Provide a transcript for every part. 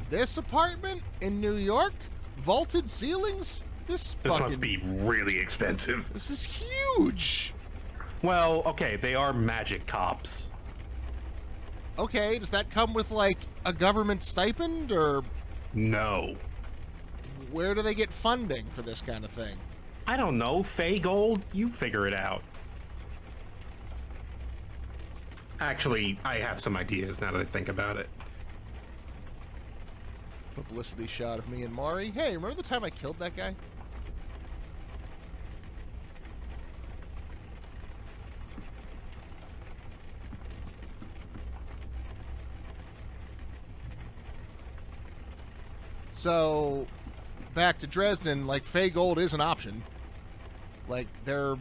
This apartment in New York? Vaulted ceilings? This must be really expensive. This is huge. Well, okay, they are magic cops. Okay, does that come with, like, a government stipend, or... No. Where do they get funding for this kind of thing? I don't know. Fey Gold? You figure it out. Actually, I have some ideas now that I think about it. Publicity shot of me and Maury. Hey, remember the time I killed that guy? So, back to Dresden, like, Fey Gold is an option. Like, there's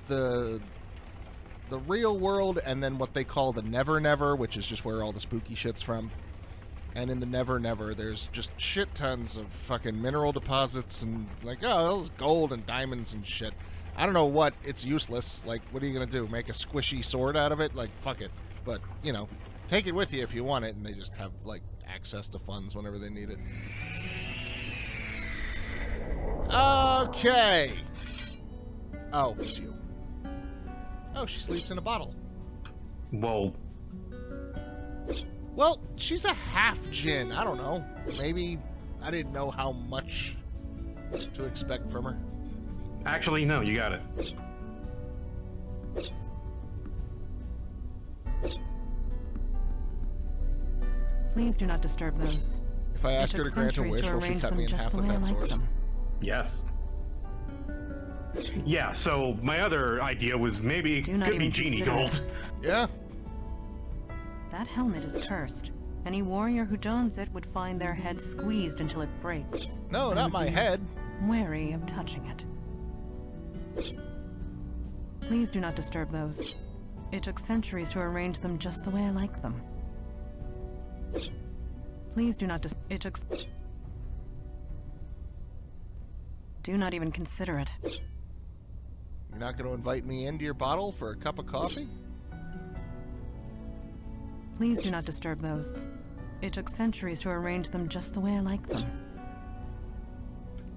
the real world, and then what they call the Never Never, which is just where all the spooky shit's from. And in the Never Never, there's just shit tons of fucking mineral deposits and, like, oh, those gold and diamonds and shit. I don't know what, it's useless. Like, what are you gonna do? Make a squishy sword out of it? Like, fuck it. But, you know, take it with you if you want it, and they just have, like, access to funds whenever they need it. Okay. Oh, it's you. Oh, she sleeps in a bottle. Whoa. Well, she's a half djinn. I don't know. Maybe I didn't know how much to expect from her. Actually, no, you got it. Please do not disturb those. If I ask her to grant a wish, will she cut me in half with that sword? Yes. Yeah, so my other idea was maybe it could be genie gold. Yeah. That helmet is cursed. Any warrior who dons it would find their head squeezed until it breaks. No, not my head. Wary of touching it. Please do not disturb those. It took centuries to arrange them just the way I like them. Please do not do not even consider it. You're not going to invite me into your bottle for a cup of coffee? Please do not disturb those. It took centuries to arrange them just the way I like them.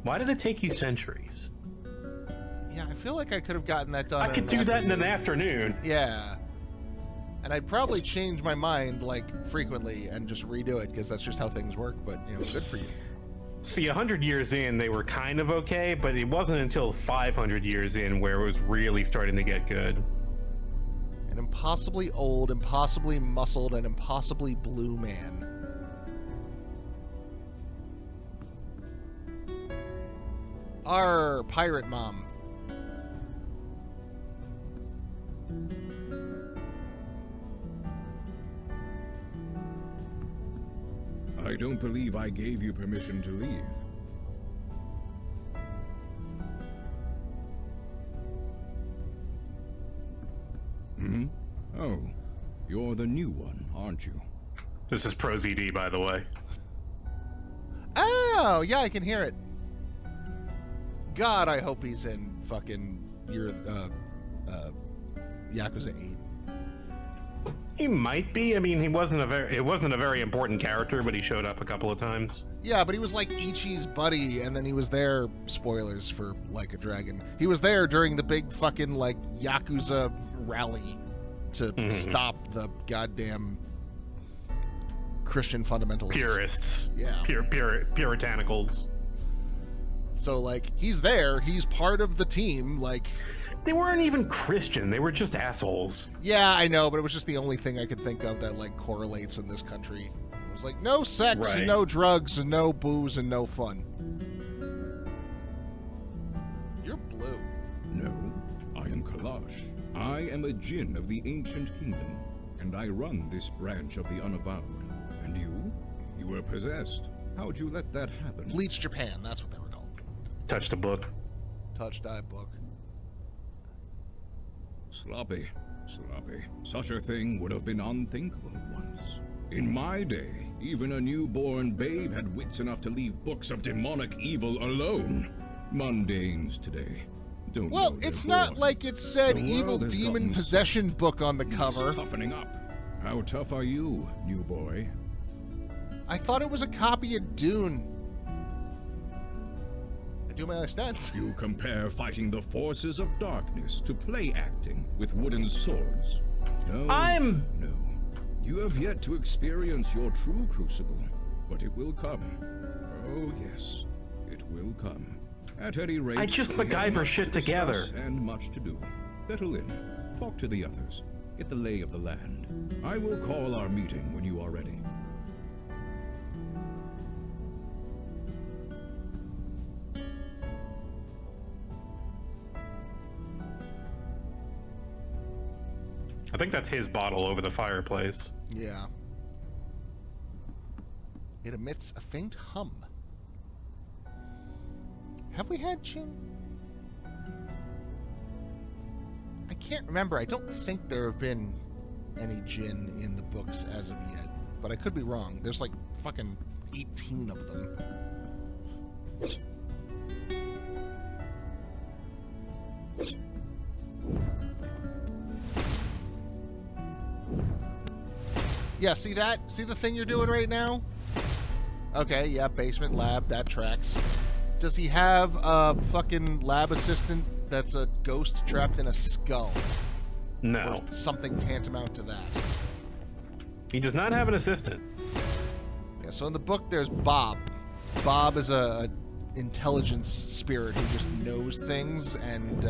Why did it take you centuries? Yeah, I feel like I could have gotten that done. I could do that in an afternoon. Yeah. And I'd probably change my mind, like, frequently and just redo it, because that's just how things work, but, you know, good for you. See, 100 years in, they were kind of okay, but it wasn't until 500 years in where it was really starting to get good. An impossibly old, impossibly muscled, and impossibly blue man. Our pirate mom. I don't believe I gave you permission to leave. Hmm? Oh, you're the new one, aren't you? This is Pro ZD, by the way. Oh, yeah, I can hear it. God, I hope he's in fucking your Yakuza 8. He might be. I mean, it wasn't a very important character, but he showed up a couple of times. Yeah, but he was like Ichi's buddy, and then he was there, spoilers for Like a Dragon, he was there during the big fucking, like, Yakuza rally to stop the goddamn Christian fundamentalists. Purists. Yeah. Puritanicals. So, like, he's there, he's part of the team, like... They weren't even Christian, they were just assholes. Yeah, I know, but it was just the only thing I could think of that, like, correlates in this country. It was like, no sex, right. And no drugs, and no booze, and no fun. You're blue. No, I am Kalash. I am a djinn of the ancient kingdom, and I run this branch of the Unavowed. And you? You were possessed. How'd you let that happen? Bleach Japan, that's what they were called. Touched a book. Touch die book. Sloppy. Such a thing would have been unthinkable once. In my day, even a newborn babe had wits enough to leave books of demonic evil alone. Mundanes today. Don't well, it's not like it said evil demon possession book on the cover. Toughening up. How tough are you, new boy? I thought it was a copy of Dune. I do my stance. You compare fighting the forces of darkness to play acting with wooden swords. No. No. You have yet to experience your true crucible, but it will come. Oh, yes. It will come. At any rate, I just we have MacGyver much shit to together. discuss and much to do. Settle in. Talk to the others. Get the lay of the land. I will call our meeting when you are ready. I think that's his bottle over the fireplace. Yeah. It emits a faint hum. Have we had gin? I can't remember. I don't think there have been any gin in the books as of yet. But I could be wrong. There's like fucking 18 of them. Yeah, see that? See the thing you're doing right now? Okay, yeah, basement lab, that tracks. Does he have a fucking lab assistant that's a ghost trapped in a skull? No. Or something tantamount to that. He does not have an assistant. Yeah, so in the book there's Bob. Bob is a intelligence spirit who just knows things and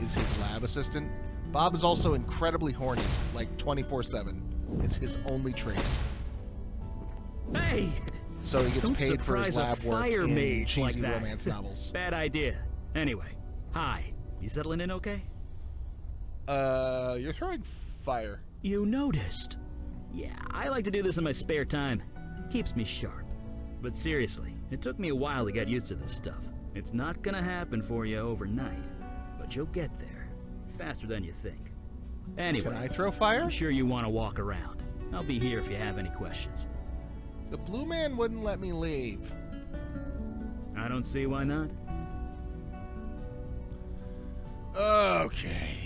is his lab assistant. Bob is also incredibly horny, like 24/7. It's his only trait. Hey! So he gets Don't paid for his surprise a lab work fire in mage cheesy like that. romance novels. Bad idea. Anyway, hi. You settling in okay? You're throwing fire. You noticed. Yeah, I like to do this in my spare time. Keeps me sharp. But seriously, it took me a while to get used to this stuff. It's not gonna happen for you overnight, but you'll get there. Faster than you think. Anyway, Can I throw fire? I'm sure you want to walk around. I'll be here if you have any questions. The blue man wouldn't let me leave. I don't see why not. Okay.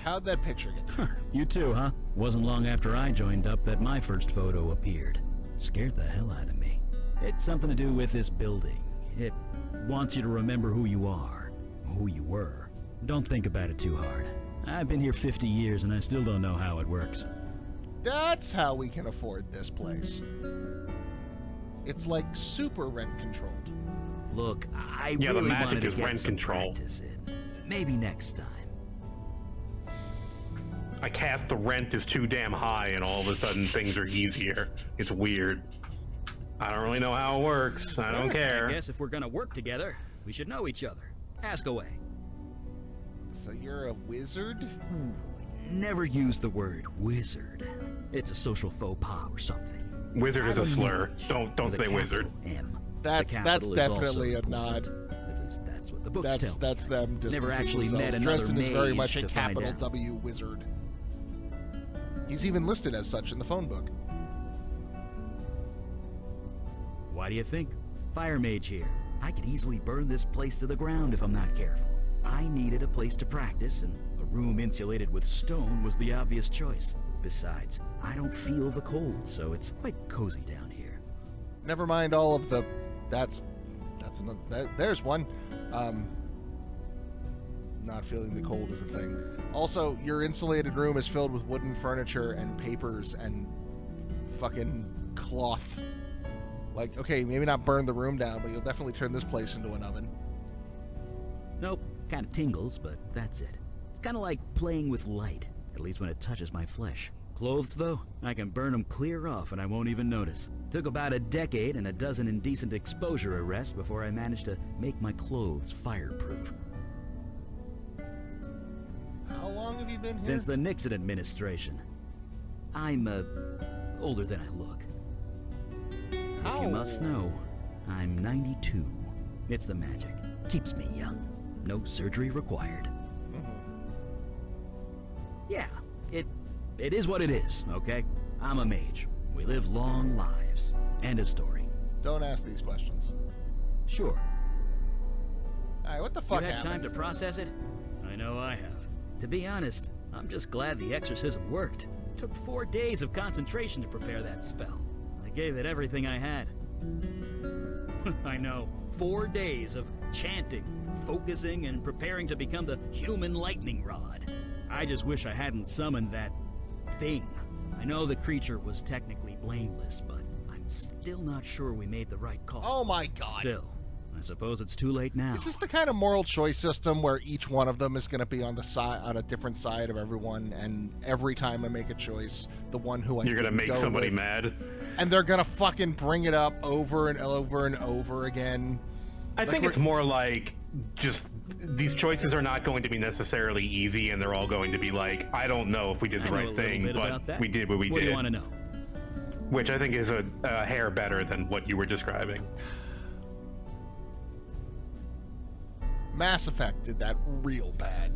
How'd that picture get there? You too, huh? Wasn't long after I joined up that my first photo appeared. Scared the hell out of me. It's something to do with this building. It wants you to remember who you are, who you were. Don't think about it too hard. I've been here 50 years and I still don't know how it works. That's how we can afford this place. It's like super rent controlled. Look, I Yeah, the really magic wanted to is get rent some control. practice in. Maybe next time. I cast the rent is too damn high and all of a sudden things are easier. It's weird. I don't really know how it works. I don't I care. guess if we're gonna work together, we should know each other. Ask away. So you're a wizard? Never use the word wizard. It's a social faux pas or something. Wizard is a I'm slur. mage Don't with a say wizard. capital M. That's The capital is also definitely a important. nod. At least that's what the books tell me. That's them Never distancing actually themselves. met another Dresden is very mage much a to find capital out. W wizard. He's even listed as such in the phone book. Why do you think? Fire mage here. I could easily burn this place to the ground if I'm not careful. I needed a place to practice, and a room insulated with stone was the obvious choice. Besides, I don't feel the cold, so it's quite cozy down here. Never mind all of the... That's another... There's one. Not feeling the cold is a thing. Also, your insulated room is filled with wooden furniture and papers and fucking cloth. Like, okay, maybe not burn the room down, but you'll definitely turn this place into an oven. Nope, kind of tingles, but that's it. It's kind of like playing with light, at least when it touches my flesh. Clothes, though, I can burn them clear off and I won't even notice. Took about a decade and a dozen indecent exposure arrests before I managed to make my clothes fireproof. How long have you been here? Since the Nixon administration. I'm, older than I look. If you must know, I'm 92. It's the magic. Keeps me young. No surgery required. Yeah, it is what it is, okay? I'm a mage. We live long lives. End of story. Don't ask these questions. Sure. Alright, what the fuck You had happened? time to process it? I know I have. To be honest, I'm just glad the exorcism worked. Took 4 days of concentration to prepare that spell. I gave it everything I had. I know. 4 days of chanting, focusing, and preparing to become the human lightning rod. I just wish I hadn't summoned that thing. I know the creature was technically blameless, but I'm still not sure we made the right call. Oh my god. Still, I suppose it's too late now. Is this the kind of moral choice system where each one of them is going to be on the side, on a different side of everyone, and every time I make a choice, the one who You're gonna make somebody with, mad. and they're gonna fucking bring it up over and over and over again? I think it's more like just these choices are not going to be necessarily easy, and they're all going to be like, I don't know if we did the right thing, but we did what we did. What do you want to know? Which I think is a hair better than what you were describing. Mass Effect did that real bad.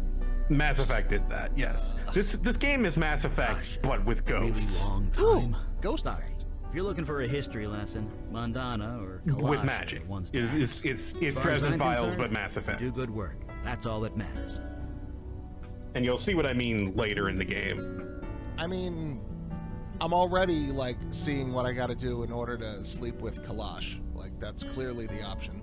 Mass Effect did that, yes. This game is Mass Effect, but with ghosts. Really long Ooh, time. Ghost Sorry. Effect. If you're looking for a history lesson, Mondana or Kalash With are magic. the ones to It's ask. As far as Dresden I'm Files, concerned, but Mass Effect. Do good work. That's all that matters. And you'll see what I mean later in the game. I mean, I'm already like seeing what I got to do in order to sleep with Kalash. Like that's clearly the option.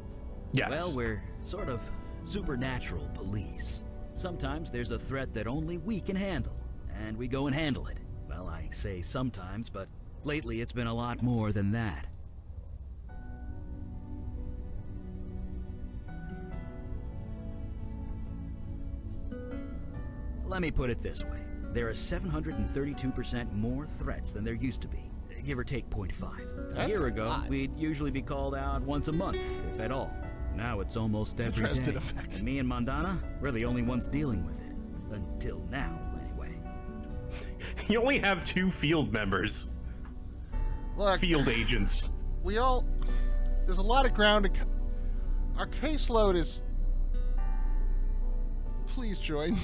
Yes. Well, we're sort of supernatural police. Sometimes there's a threat that only we can handle, and we go and handle it. Well, I say sometimes, but lately it's been a lot more than that. Let me put it this way. There are 732% more threats than there used to be, give or take 0.5. That's a year a ago, lot. we'd usually be called out once a month, if at all. Now it's almost every Dresden day. Effect. And me and Mondana, we're the only ones dealing with it. Until now, anyway. You only have 2 field members. Look, Field agents. there's a lot of ground to our caseload is. Please join.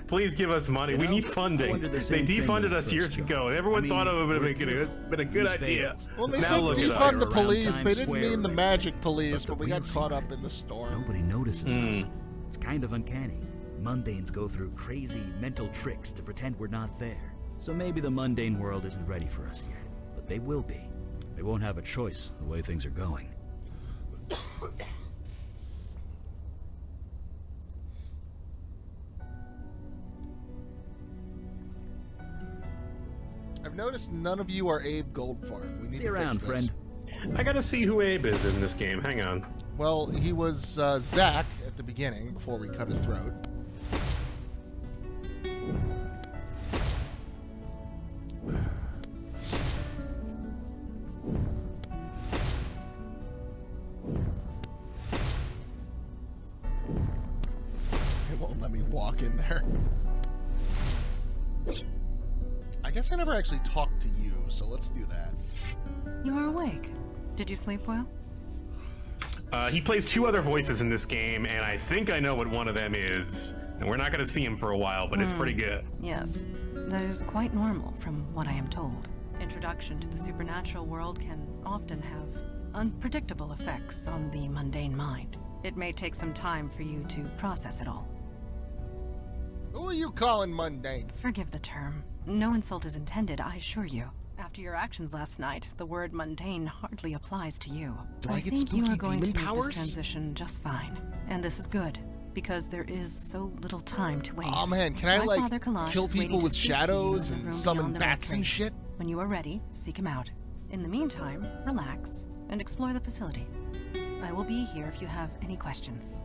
Please give us money. We You know, need I funding. wondered the They same thing when defunded we us first years joined. ago, and everyone I mean, thought it would we're have been a good Who's idea. fails? Well, they Now said look at defund us. the Around police. Times They didn't Square mean the lately. magic police, But but the we got real caught up secret, in the storm. Nobody notices us. It's kind of uncanny. Mundanes go through crazy mental tricks to pretend we're not there. So maybe the mundane world isn't ready for us yet. But they will be. They won't have a choice the way things are going. I've noticed none of you are Abe Goldfarb. We need See to you around, fix this. friend. I gotta see who Abe is in this game. Hang on. Well, he was Zach at the beginning before we cut his throat. It won't let me walk in there. I guess I never actually talked to you, so let's do that. You are awake. Did you sleep well? He plays 2 other voices in this game, and I think I know what one of them is. And we're not gonna see him for a while, but it's pretty good. Yes. That is quite normal from what I am told. Introduction to the supernatural world can often have unpredictable effects on the mundane mind. It may take some time for you to process it all. Who are you calling mundane? Forgive the term. No insult is intended, I assure you. After your actions last night, the word mundane hardly applies to you. Do I get think you spooky are going demon to make powers? this transition just fine. And this is good, because there is so little time to waste. Aw, man, can I, My like, father Kalash kill is waiting people to with speak to you shadows in the and room summon beyond the red bats and drapes. shit? When you are ready, seek him out. In the meantime, relax and explore the facility. I will be here if you have any questions.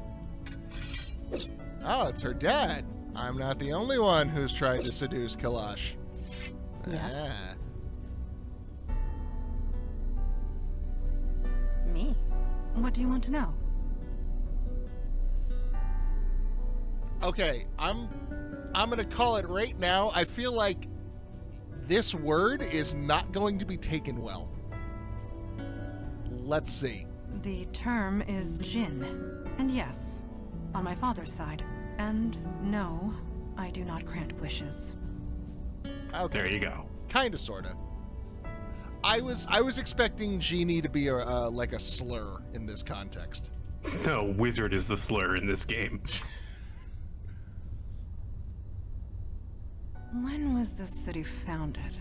Oh, it's her dad. I'm not the only one who's tried to seduce Kalash. Yes? Ah. Me? What do you want to know? Okay, I'm gonna call it right now. I feel like this word is not going to be taken well. Let's see. The term is Jinn. And yes, on my father's side. And no, I do not grant wishes. Okay. There you go. Kinda, sorta. I was expecting genie to be like a slur in this context. No, wizard is the slur in this game. When was this city founded?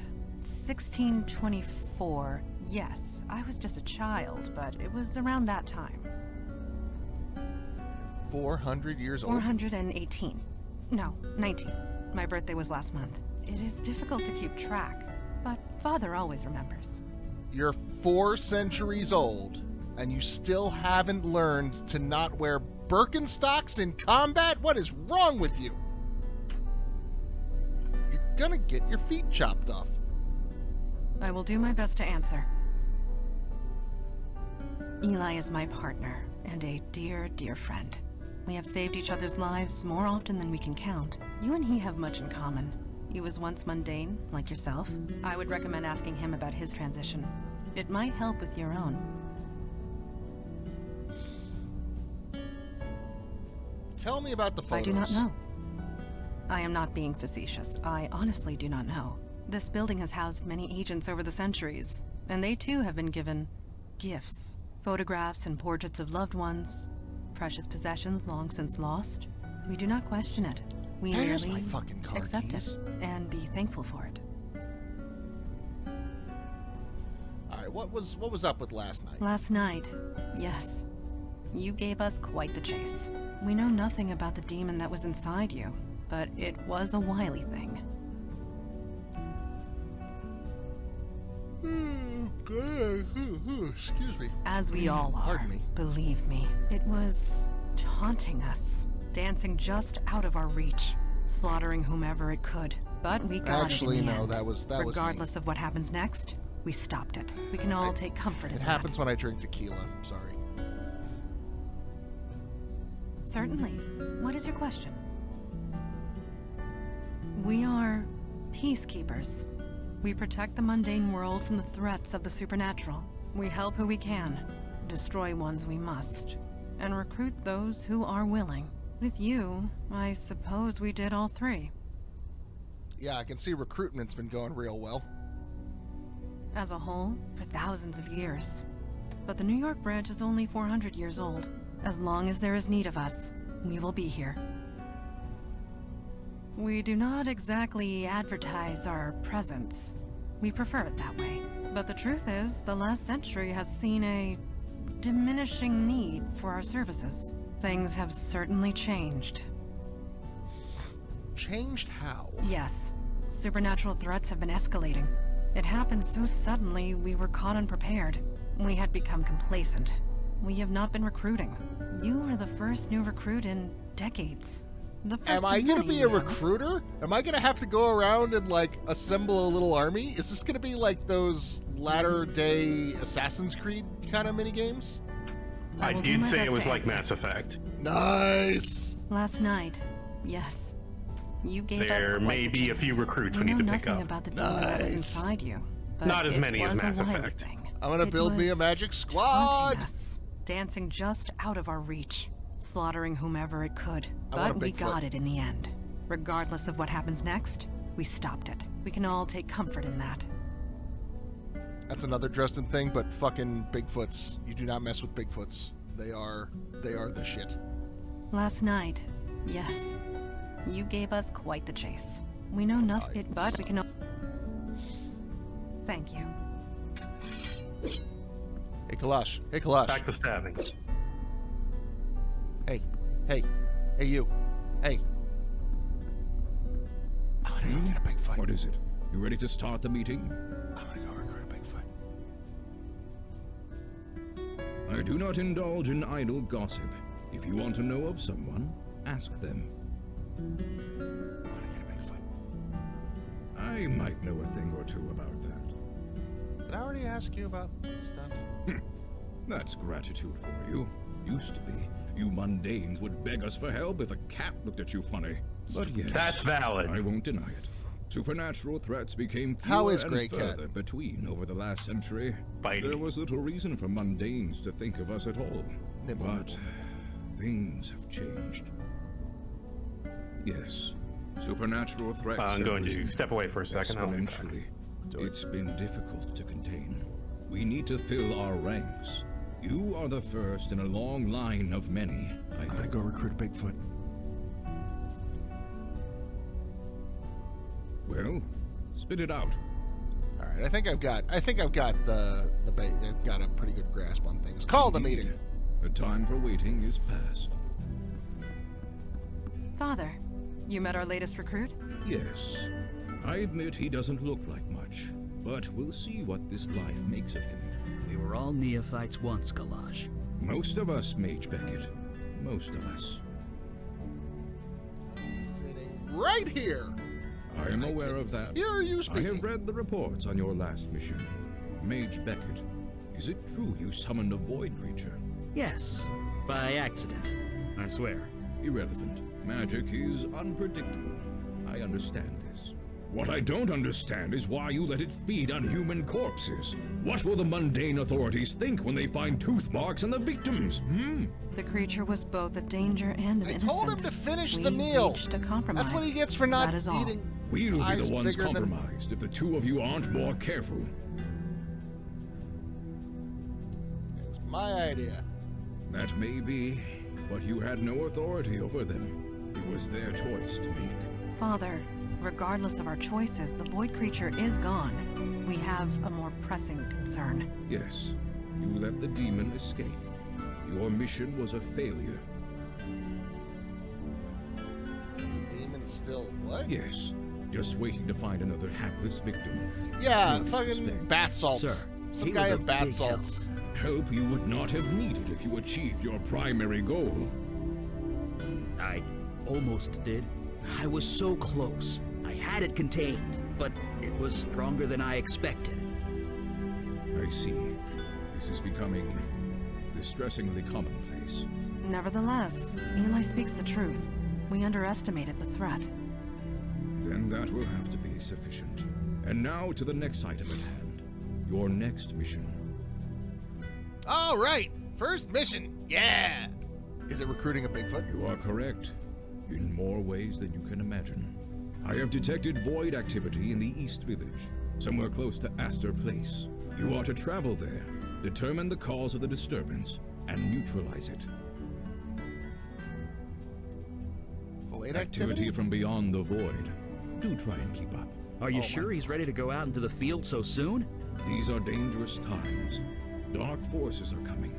1624. Yes, I was just a child, but it was around that time. 400 years old? 418. No, 19. My birthday was last month. It is difficult to keep track, but Father always remembers. You're 4 centuries old, and you still haven't learned to not wear Birkenstocks in combat? What is wrong with you? You're gonna get your feet chopped off. I will do my best to answer. Eli is my partner, and a dear, dear friend. We have saved each other's lives more often than we can count. You and he have much in common. He was once mundane, like yourself. I would recommend asking him about his transition. It might help with your own. Tell me about the photos. I do not know. I am not being facetious. I honestly do not know. This building has housed many agents over the centuries, and they too have been given gifts. Photographs and portraits of loved ones, precious possessions long since lost. We do not question it. We There's merely my fucking car accept keys. it and be thankful for it. All right, what was up with last night? Last night, yes. You gave us quite the chase. We know nothing about the demon that was inside you, but it was a wily thing. Excuse me. As we all are. Pardon me. Believe me, it was taunting us, dancing just out of our reach, slaughtering whomever it could. But we got Actually, it in the no, end. that was me. Regardless of what happens next, we stopped it. We can all take comfort in It that. happens when I drink tequila. I'm sorry. Certainly. What is your question? We are peacekeepers. We protect the mundane world from the threats of the supernatural. We help who we can, destroy ones we must, and recruit those who are willing. With you, I suppose we did all three. Yeah, I can see recruitment's been going real well. As a whole, for thousands of years. But the New York branch is only 400 years old. As long as there is need of us, we will be here. We do not exactly advertise our presence. We prefer it that way. But the truth is, the last century has seen a diminishing need for our services. Things have certainly changed. Changed how? Yes, supernatural threats have been escalating. It happened so suddenly, we were caught unprepared. We had become complacent. We have not been recruiting. You are the first new recruit in decades. The first Am I of gonna many, be a you know. recruiter? Am I gonna have to go around and like assemble a little army? Is this gonna be like those latter-day Assassin's Creed kind of minigames? I will do did my say it best was to like answer. Mass Effect. Nice. Last night, yes. You gave us There quite may the be a chase. few recruits we know need to pick nothing up. about the demon that was Nice. inside you. But Not as it many as was a Mass wily Effect. thing. I'm gonna It build me a was magic squad. taunting us, dancing just out of our reach, slaughtering whomever it could. I want a But we Bigfoot. got it in the end. Regardless of what happens next, we stopped it. We can all take comfort in that. That's another Dresden thing, but fucking Bigfoots. You do not mess with Bigfoots. They are the shit. Last night, yes. You gave us quite the chase. We know nothing, but we can all... Thank you. Hey Kalash. Hey Kalash. Back to stabbing. Hey you. Hey. I wanna go get a Bigfoot. What is it? You ready to start the meeting? I wanna go recruit a Bigfoot. I do not indulge in idle gossip. If you want to know of someone, ask them. I wanna get a Bigfoot. I might know a thing or two about that. Did I already ask you about stuff? That's gratitude for you. Used to be. You mundanes would beg us for help if a cat looked at you funny. But yes, That's valid. I won't deny it. Supernatural threats became How fewer is and Grey Cat? further between over the last century. Bitey. There was little reason for mundanes to think of us at all. Nibble, But nibble. things have changed. Yes, supernatural threats I'm have going to risen step away for a second. I'll be back. exponentially. Do it. It's been difficult to contain. We need to fill our ranks. You are the first in a long line of many. I I'm gonna know. go recruit a Bigfoot. Well, spit it out. right, I think I've got the I've got a pretty good grasp on things. Call the meeting. The time for waiting is past. Father, you met our latest recruit? Yes. I admit he doesn't look like much, but we'll see what this life makes of him. We were all neophytes once, Kalaj. Most of us, Mage Beckett. Most of us. Sitting right here. I am aware of that. Here you I speaking. have read the reports on your last mission. Mage Beckett, is it true you summoned a void creature? Yes, by accident. I swear. Irrelevant. Magic is unpredictable. I understand this. What I don't understand is why you let it feed on human corpses. What will the mundane authorities think when they find tooth marks on the victims? The creature was both a danger and an innocent. I told him to finish the We meal. reached a compromise. That's what he gets for not That is all. eating. We'll be eyes the ones bigger than- compromised if the two of you aren't more careful. It was my idea. That may be, but you had no authority over them. It was their choice to make. Father, regardless of our choices, the void creature is gone. We have a more pressing concern. Yes, you let the demon escape. Your mission was a failure. Demon still what? Yes, just waiting to find another hapless victim. Yeah, No fucking disrespect. bath salts. Sir, Some he guy was a in bath big salts. Help you would not have needed if you achieved your primary goal. I almost did. I was so close. I had it contained, but it was stronger than I expected. I see. This is becoming distressingly commonplace. Nevertheless, Eli speaks the truth. We underestimated the threat. Then that will have to be sufficient. And now to the next item at hand. Your next mission. All right, first mission. Yeah. Is it recruiting a Bigfoot? You are correct. In more ways than you can imagine. I have detected void activity in the East Village, somewhere close to Astor Place. You are to travel there, determine the cause of the disturbance, and neutralize it. Void Activity from beyond the void. Do try and keep up. Are you sure he's ready to go out into the field so soon? These are dangerous times. Dark forces are coming.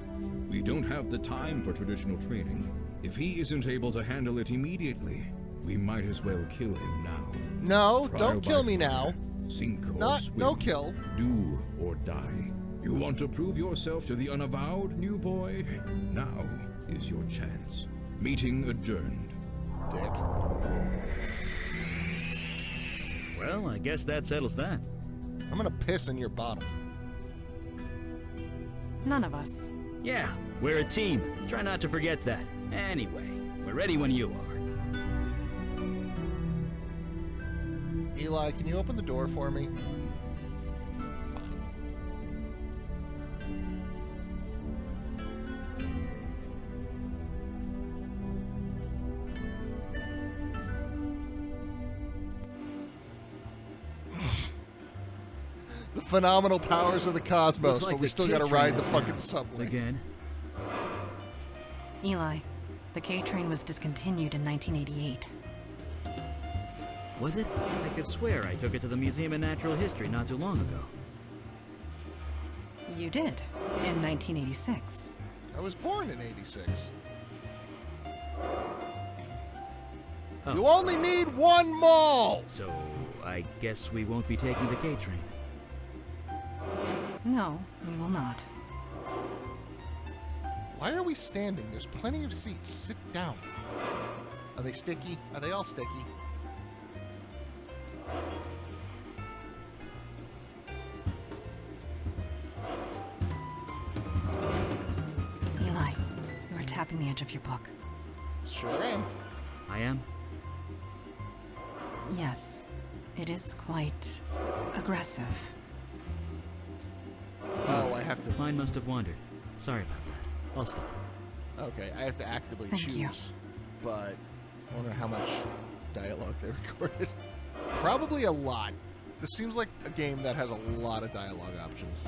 We don't have the time for traditional training. If he isn't able to handle it immediately, we might as well kill him now. No, Trial don't kill by me fire, now. Sink or Not swim. no kill. Do or die. You want to prove yourself to the Unavowed, new boy? Now is your chance. Meeting adjourned. Dick. Well, I guess that settles that. I'm gonna piss in your bottle. None of us. Yeah, we're a team. Try not to forget that. Anyway, we're ready when you are. Eli, can you open the door for me? Fine. The phenomenal powers of the cosmos, Looks like but we the still K gotta train ride the is fucking down. subway. Again. Eli, the K-train was discontinued in 1988. Was it? I could swear I took it to the Museum of Natural History not too long ago. You did, in 1986. I was born in '86. Oh. You only need one mall! So, I guess we won't be taking the K-train. No, we will not. Why are we standing? There's plenty of seats. Sit down. Are they sticky? Are they all sticky? Eli, you are tapping the edge of your book. Sure am. I am? Yes, it is quite aggressive. Oh, I have to. Mine must have wandered. Sorry about that. I'll stop. Okay, I have to actively Thank choose. you. But I wonder how much dialogue they recorded. Probably a lot. This seems like a game that has a lot of dialogue options.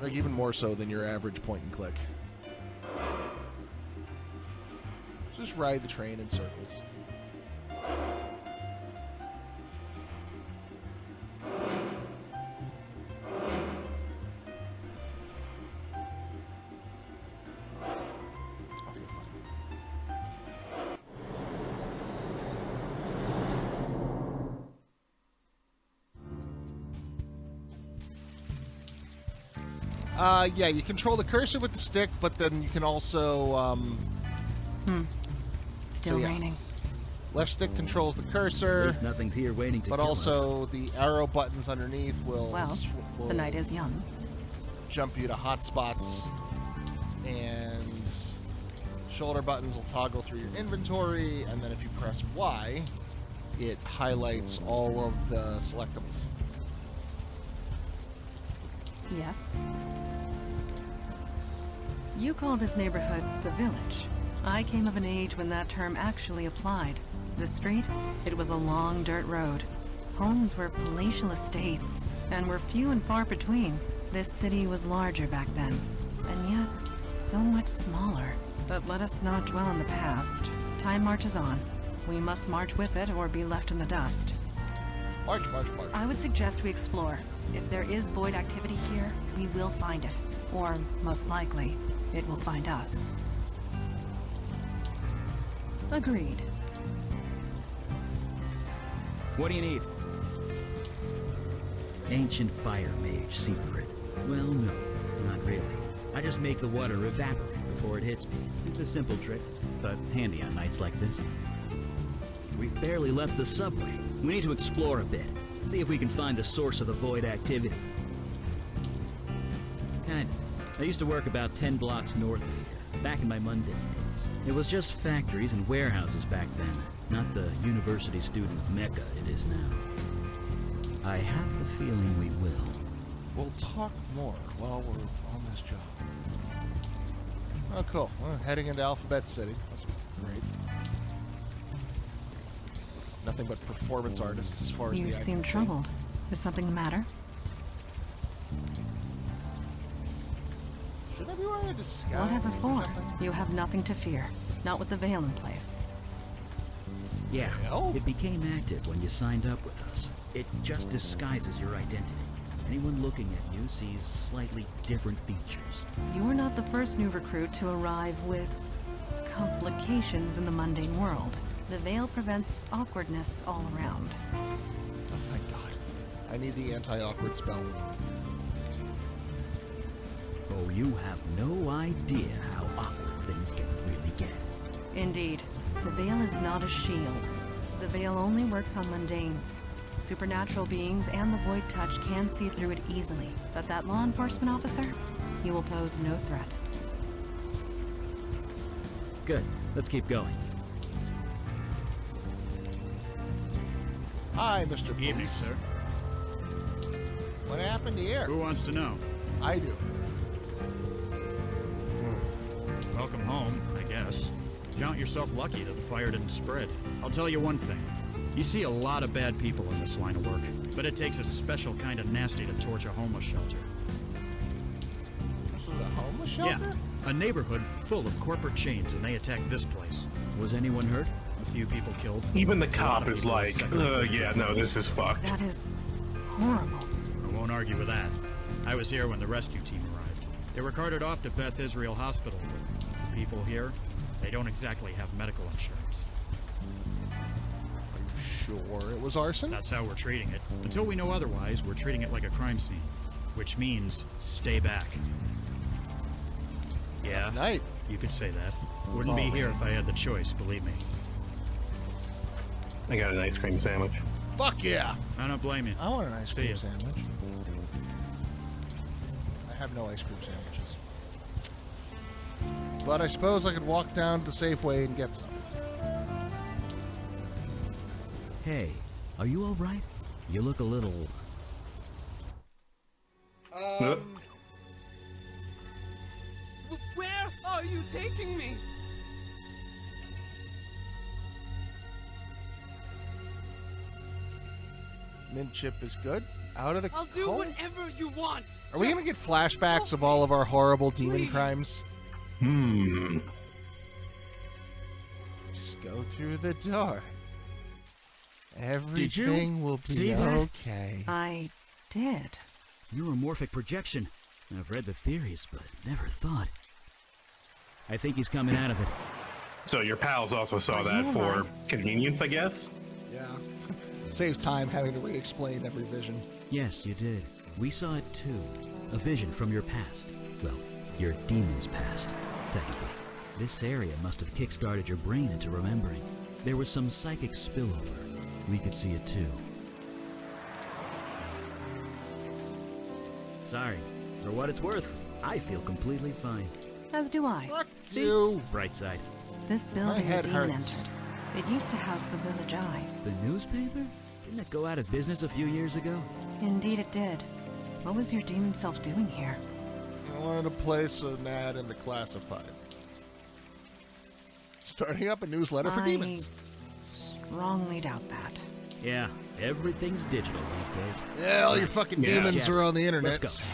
Like even more so than your average point and click. Just ride the train in circles. Yeah, you control the cursor with the stick, but then you can also, Still So, yeah. raining. left stick controls the At cursor, least nothing's here waiting to but kill also the arrow buttons underneath will, Well, will the night is young. jump you to hot spots, and shoulder buttons will toggle through your inventory, and then if you press Y, it highlights all of the selectables. Yes. You call this neighborhood the village. I came of an age when that term actually applied. The street, it was a long dirt road. Homes were palatial estates, and were few and far between. This city was larger back then, and yet so much smaller. But let us not dwell on the past. Time marches on. We must march with it or be left in the dust. March, march, march. I would suggest we explore. If there is void activity here, we will find it. Or, most likely, it will find us. Agreed. What do you need? Ancient fire mage secret. Well, no, not really. I just make the water evaporate before it hits me. It's a simple trick, but handy on nights like this. We've barely left the subway. We need to explore a bit. See if we can find the source of the void activity. Kinda. I used to work about 10 blocks north of here, back in my mundane days. It was just factories and warehouses back then, not the university student mecca it is now. I have the feeling we will. We'll talk more while we're on this job. Oh, cool. Well, heading into Alphabet City. That's great. Nothing but performance artists as far as You the eye seem can see. troubled. Is something the matter? Should I be wearing a disguise? Whatever or for. something? You have nothing to fear. Not with the veil in place. Yeah, Well? it became active when you signed up with us. It just disguises your identity. Anyone looking at you sees slightly different features. You're not the first new recruit to arrive with complications in the mundane world. The veil prevents awkwardness all around. Oh, thank God. I need the anti-awkward spell. Oh, you have no idea how awkward things can really get. Indeed. The veil is not a shield. The veil only works on mundanes. Supernatural beings and the void touch can see through it easily. But that law enforcement officer, he will pose no threat. Good. Let's keep going. Hi, Mr. Police. Evening, sir. What happened here? Who wants to know? I do. Welcome home, I guess. Count yourself lucky that the fire didn't spread. I'll tell you one thing. You see a lot of bad people in this line of work, but it takes a special kind of nasty to torch a homeless shelter. This is a homeless shelter? Yeah, a neighborhood full of corporate chains, and they attacked this place. Was anyone hurt? A few people killed. Even the A lot cop of is people like, second- yeah, no, this is fucked. That is horrible. I won't argue with that. I was here when the rescue team arrived. They were carted off to Beth Israel Hospital. The people here, they don't exactly have medical insurance. Sure, it was arson? That's how we're treating it. Until we know otherwise, we're treating it like a crime scene. Which means, stay back. Yeah, Night. you could say that. Wouldn't be all here if I had the choice, believe me. I got an ice cream sandwich. Fuck yeah! I don't blame you. I want an ice See cream ya. sandwich. I have no ice cream sandwiches. But I suppose I could walk down to the Safeway and get some. Hey, are you all right? You look a little... Where are you taking me? Mint chip is good. Out of the I'll do hole? whatever you want. Are we gonna get flashbacks of all of our horrible demon please. crimes? Just go through the door. Everything will see be that? okay. I did. Neuromorphic projection. I've read the theories, but never thought. I think he's coming out of it. So your pals also saw that you for right? convenience, I guess? Yeah. Saves time having to re-explain every vision. Yes, you did. We saw it too. A vision from your past. Well, your demon's past, technically. This area must have kickstarted your brain into remembering. There was some psychic spillover. We could see it too. Sorry. For what it's worth, I feel completely fine. As do I. Fuck you. Bright side. This building the head demon hurts. entered. It used to house the Village Eye. The newspaper? Didn't it go out of business a few years ago? Indeed it did. What was your demon self doing here? I wanted to place an ad in the classified. Starting up a newsletter for demons. Strongly doubt that. Yeah, everything's digital these days. Yeah, all your fucking demons Jack, are on the internet. let's go.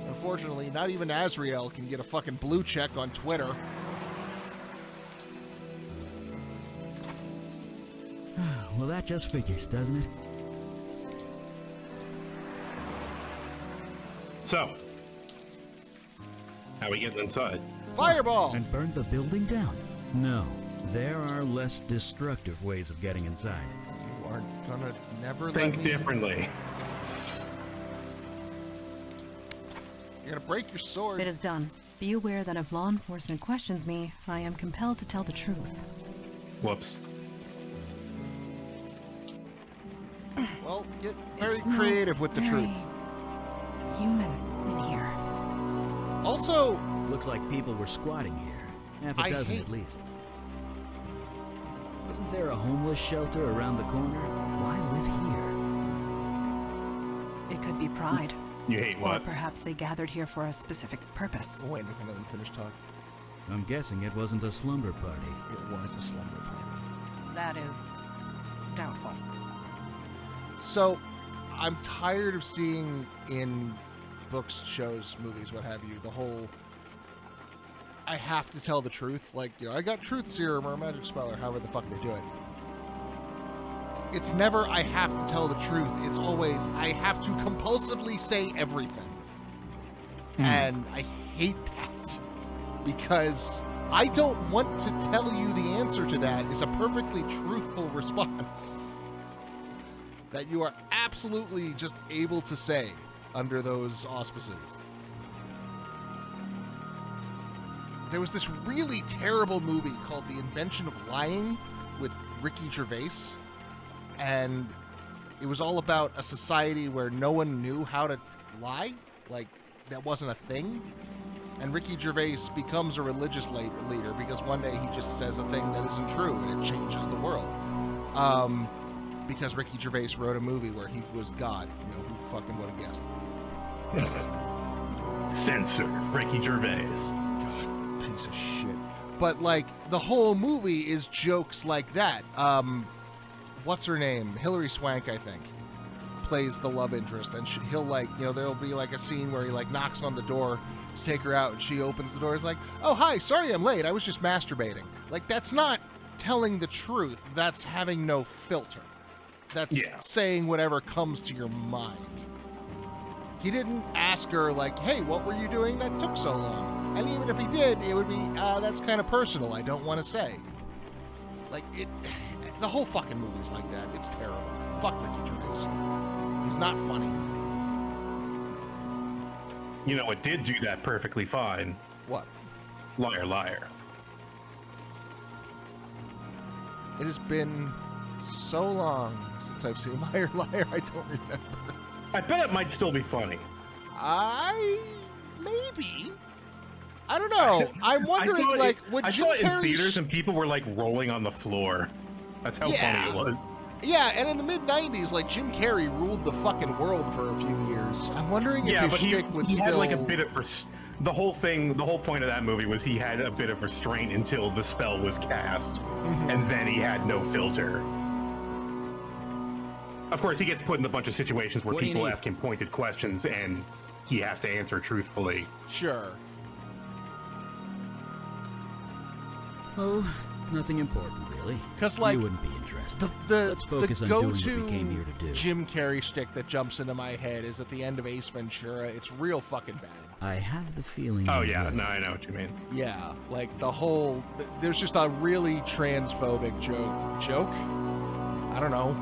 Unfortunately, not even Azrael can get a fucking blue check on Twitter. Well, that just figures, doesn't it? So, how we getting inside? Fireball! And burn the building down? No, there are less destructive ways of getting inside. You aren't gonna never Think let me... differently. You're gonna break your sword. It is done. Be aware that if law enforcement questions me, I am compelled to tell the truth. Whoops. Well, get very It smells creative with the very truth. human in here. Also, Looks like people were squatting here. Half a I dozen hate- at least. Wasn't there a homeless shelter around the corner? Why live here? It could be pride. You hate Or what? perhaps they gathered here for a specific purpose. oh, wait, I can let him finish talking. I'm guessing it wasn't a slumber party. It was a slumber party. That is doubtful. So, I'm tired of seeing in books, shows, movies, what have you, the whole I have to tell the truth. Like, you know, I got truth serum or a magic spell or however the fuck they do it. It's never I have to tell the truth. It's always I have to compulsively say everything. And I hate that because I don't want to tell you the answer to that is a perfectly truthful response that you are absolutely just able to say under those auspices. There was this really terrible movie called The Invention of Lying with Ricky Gervais, and it was all about a society where no one knew how to lie, like that wasn't a thing. And Ricky Gervais becomes a religious leader because one day he just says a thing that isn't true and it changes the world. Because Ricky Gervais wrote a movie where he was God. You know, who fucking would have guessed? Censored. Ricky Gervais. God, piece of shit. But like the whole movie is jokes like that. What's her name? Hilary Swank, I think, plays the love interest, and he'll like, you know, there'll be like a scene where he like knocks on the door to take her out, and she opens the door. It's like, oh hi, sorry I'm late. I was just masturbating. Like that's not telling the truth. That's having no filter. That's saying whatever comes to your mind. He didn't ask her, like, hey, what were you doing that took so long? And even if he did, it would be, that's kind of personal. I don't want to say. Like, the whole fucking movie's like that. It's terrible. Fuck Ricky Gervais. He's not funny. You know what did do that perfectly fine? What? Liar, liar. It has been so long since I've seen Liar, Liar, I don't remember. I bet it might still be funny. Maybe. I don't know. I'm wondering, like, would I Jim saw it in Carrey theaters and people were like rolling on the floor. That's how funny it was. Yeah, and in the mid-'90s, like, Jim Carrey ruled the fucking world for a few years. I'm wondering if his shtick would he still... had like a bit of... The whole point of that movie was he had a bit of restraint until the spell was cast, and then he had no filter. Of course, he gets put in a bunch of situations where people ask him pointed questions, and he has to answer truthfully. Sure. Oh, nothing important, really. Because, like, you wouldn't be interested. Let's focus on doing what we came here to do. Jim Carrey shtick that jumps into my head is at the end of Ace Ventura. It's real fucking bad. I have the feeling... Oh, yeah. No, I know what you mean. Yeah, like, the whole... There's just a really transphobic joke. I don't know.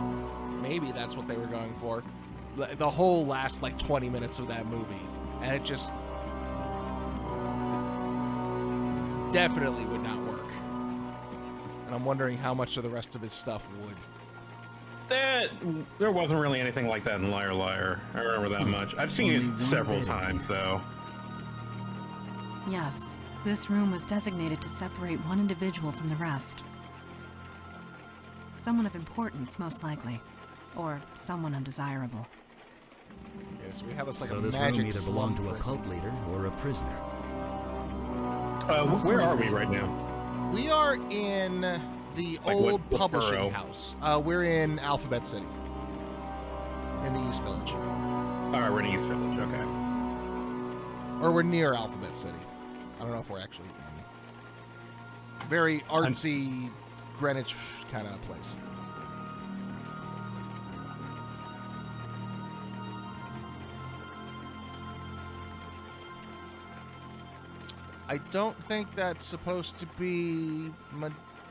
Maybe that's what they were going for. the whole last like 20 minutes of that movie, and it just definitely would not work. And I'm wondering how much of the rest of his stuff would. There wasn't really anything like that in Liar Liar. I remember that much. I've seen it several times though. Yes, this room was designated to separate one individual from the rest. Someone of importance, most likely. Or someone undesirable. Okay, so we have us like so a this magic room either belonged to a prison. cult leader or a prisoner. Where are we right now? We are in the Like old what publishing borough? house. We're in Alphabet City. In the East Village. Alright, we're in East Village, okay. Or we're near Alphabet City. I don't know if we're actually in. Very artsy Greenwich kind of place. I don't think that's supposed to be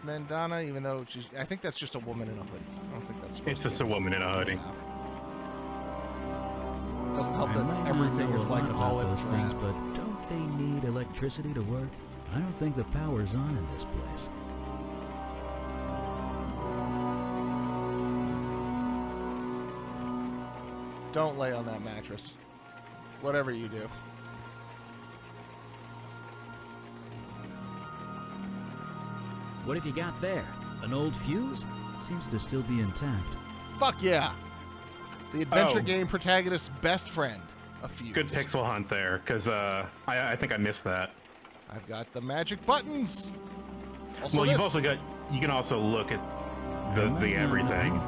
Mandana, even though I think that's just a woman in a hoodie. I don't think that's supposed It's to just be a woman in a hoodie. Yeah. Doesn't help I that might not everything know is a like lot about olive those things, drab. but don't they need electricity to work? I don't think the power's on in this place. Don't lay on that mattress. Whatever you do. What have you got there? An old fuse? Seems to still be intact. Fuck yeah. The adventure Oh. game protagonist's best friend. A fuse. Good pixel hunt there, because I think I missed that. I've got the magic buttons. Also Well, this. you've also got, you can also look at the everything.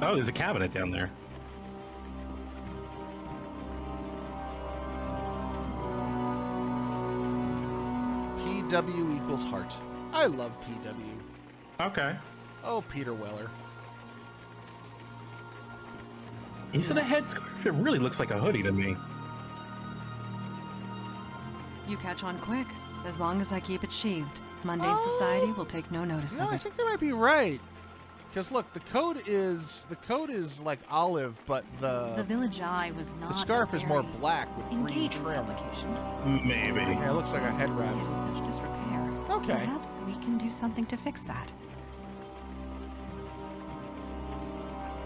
Oh, there's a cabinet down there. PW equals heart. I love PW. Okay. Oh, Peter Weller. Is it a headscarf? It really looks like a hoodie to me. You catch on quick. As long as I keep it sheathed, mundane society will take no notice No, of I it. think they might be right. Because look, the code is like olive, but The Village Eye was not the scarf a is more very black with green engaging trim. publication. Maybe. Yeah, it looks like a head See wrap. it in such disrepair. Okay. Perhaps we can do something to fix that.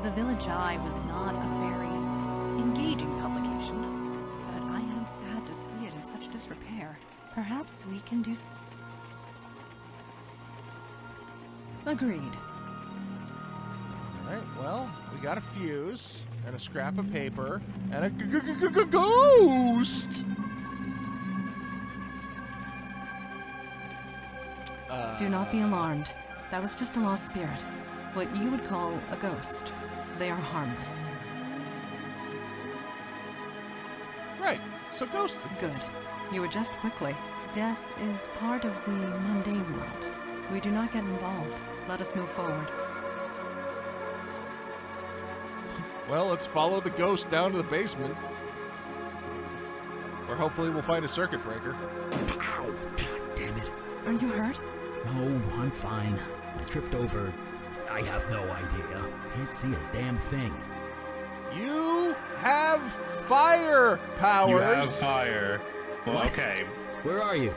The Village Eye was not a very engaging publication, but I am sad to see it in such disrepair. Perhaps we can do. Agreed. All right, well, we got a fuse and a scrap of paper and a ghost. Do not be alarmed. That was just a lost spirit. What you would call a ghost. They are harmless. Right, so ghosts Good. exist. You adjust quickly. Death is part of the mundane world. We do not get involved. Let us move forward. Well, let's follow the ghost down to the basement. Where hopefully we'll find a circuit breaker. Ow! God damn it. Are you hurt? No, I'm fine. I tripped over. I have no idea. Can't see a damn thing. You have fire powers. You have fire. Well, What? okay. Where are you?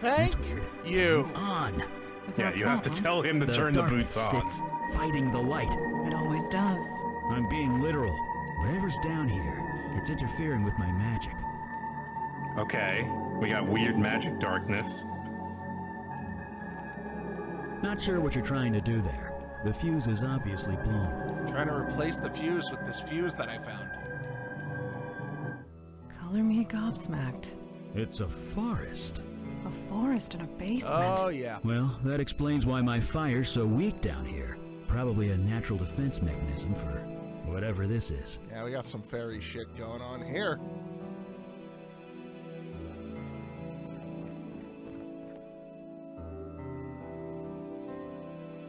Thank That's weird. you. On. Is there Yeah, a you have to problem? tell him to turn the boots on. It's fighting the light. It always does. I'm being literal. Whatever's down here, it's interfering with my magic. Okay. We got weird magic darkness. Not sure what you're trying to do there. The fuse is obviously blown. Trying to replace the fuse with this fuse that I found. Color me gobsmacked. It's a forest. A forest in a basement. Oh, yeah. Well, that explains why my fire's so weak down here. Probably a natural defense mechanism for whatever this is. Yeah, we got some fairy shit going on here.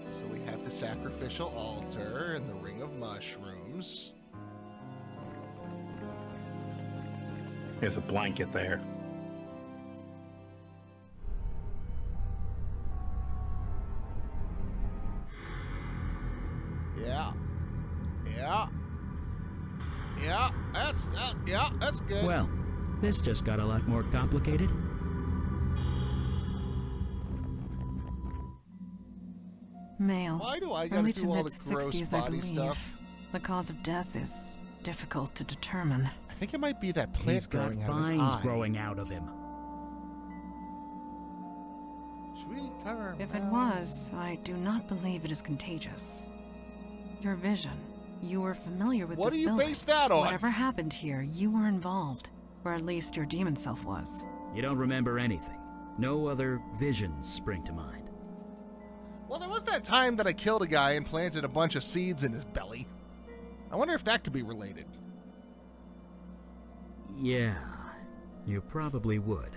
So we have the sacrificial altar and the ring of mushrooms. There's a blanket there. Yeah. Yeah, that's good. Well, this just got a lot more complicated. Male. Why do I gotta Early do to all the mid-60s, gross I body believe. stuff? The cause of death is difficult to determine. I think it might be that plant He's got growing out of his vines eye. growing out of him. Sweet caramel. If it was, I do not believe it is contagious. Your vision. You were familiar with What this do you building. base that on? Whatever happened here, you were involved. Or at least your demon self was. You don't remember anything. No other visions spring to mind. Well, there was that time that I killed a guy and planted a bunch of seeds in his belly. I wonder if that could be related. Yeah, you probably would.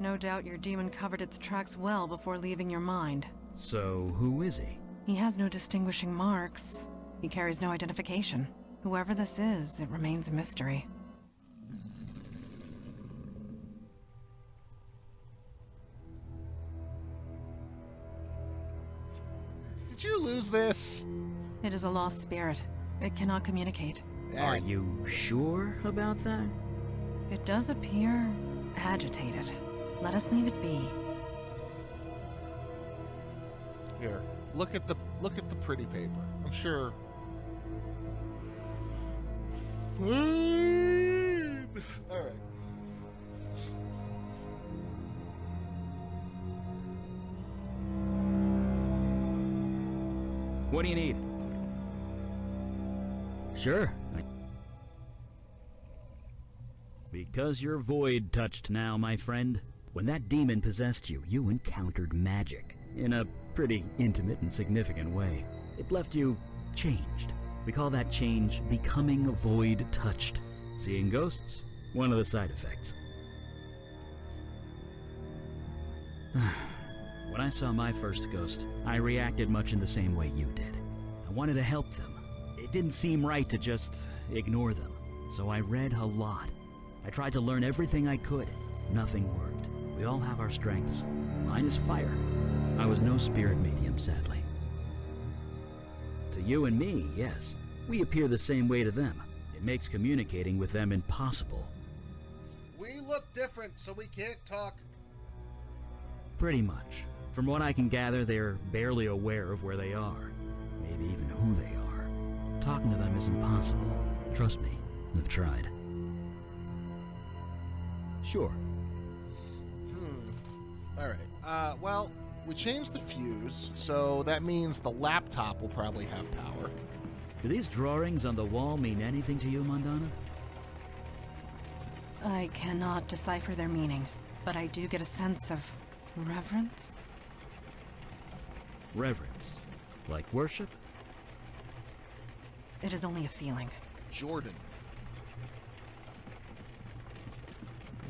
No doubt your demon covered its tracks well before leaving your mind. So, who is he? He has no distinguishing marks. He carries no identification. Whoever this is, it remains a mystery. Did you lose this? It is a lost spirit. It cannot communicate. Are you sure about that? It does appear agitated. Let us leave it be. Here, look at the pretty paper. I'm sure. Fine. All right. What do you need? Sure. Because you're void touched now, my friend. When that demon possessed you, you encountered magic. In a pretty intimate and significant way. It left you changed. We call that change becoming void touched. Seeing ghosts? One of the side effects. When I saw my first ghost, I reacted much in the same way you did. I wanted to help them. It didn't seem right to just ignore them. So I read a lot. I tried to learn everything I could. Nothing worked. We all have our strengths. Mine is fire. I was no spirit medium, sadly. To you and me, yes. We appear the same way to them. It makes communicating with them impossible. We look different, so we can't talk. Pretty much. From what I can gather, they're barely aware of where they are. Maybe even who they are. Talking to them is impossible. Trust me, I've tried. Sure. All right. Well, we changed the fuse, so that means the laptop will probably have power. Do these drawings on the wall mean anything to you, Mondana? I cannot decipher their meaning, but I do get a sense of reverence. Reverence. Like worship? It is only a feeling. Jordan.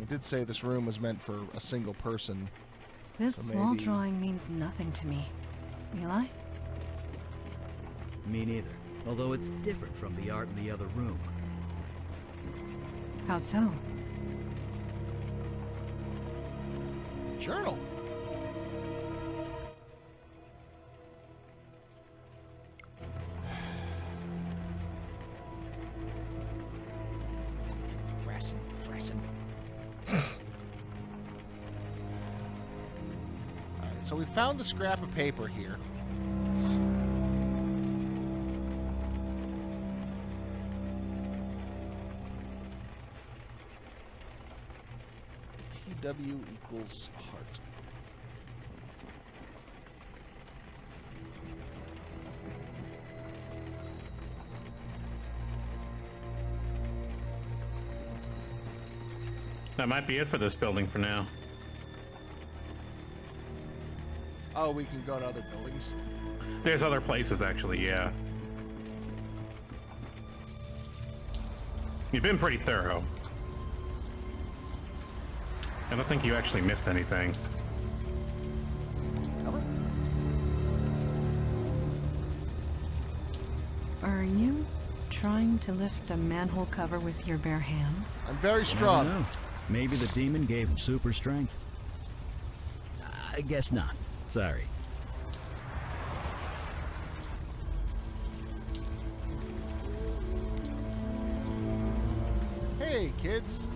I did say this room was meant for a single person. This So wall maybe- drawing means nothing to me. Eli? Me neither. Although it's different from the art in the other room. How so? Journal. Fressin. Alright, so we found the scrap of paper here. PW equals heart. That might be it for this building for now. Oh, we can go to other buildings. There's other places, actually, yeah. You've been pretty thorough. I don't think you actually missed anything. Are you trying to lift a manhole cover with your bare hands? I'm very I strong. don't know. Maybe the demon gave him super strength. I guess not. Sorry. kids.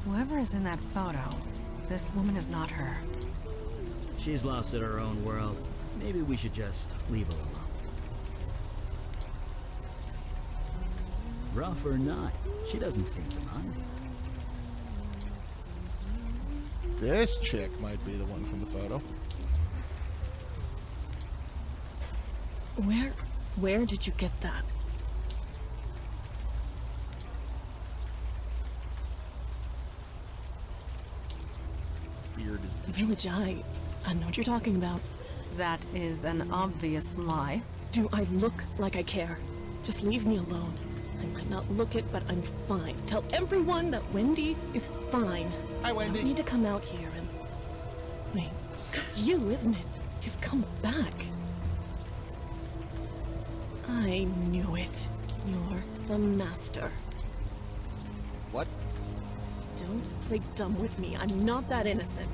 Whoever is in that photo, this woman is not her. She's lost in her own world. Maybe we should just leave her alone. Rough or not, she doesn't seem to mind. This chick might be the one from the photo. Where did you get that? Beard is Village, I know what you're talking about. That is an obvious lie. Do I look like I care? Just leave me alone. I might not look it, but I'm fine. Tell everyone that Wendy is fine. Hi, I Wendy. don't need to come out here and... Wait, it's you, isn't it? You've come back. I knew it. You're the master. What? Don't play dumb with me. I'm not that innocent.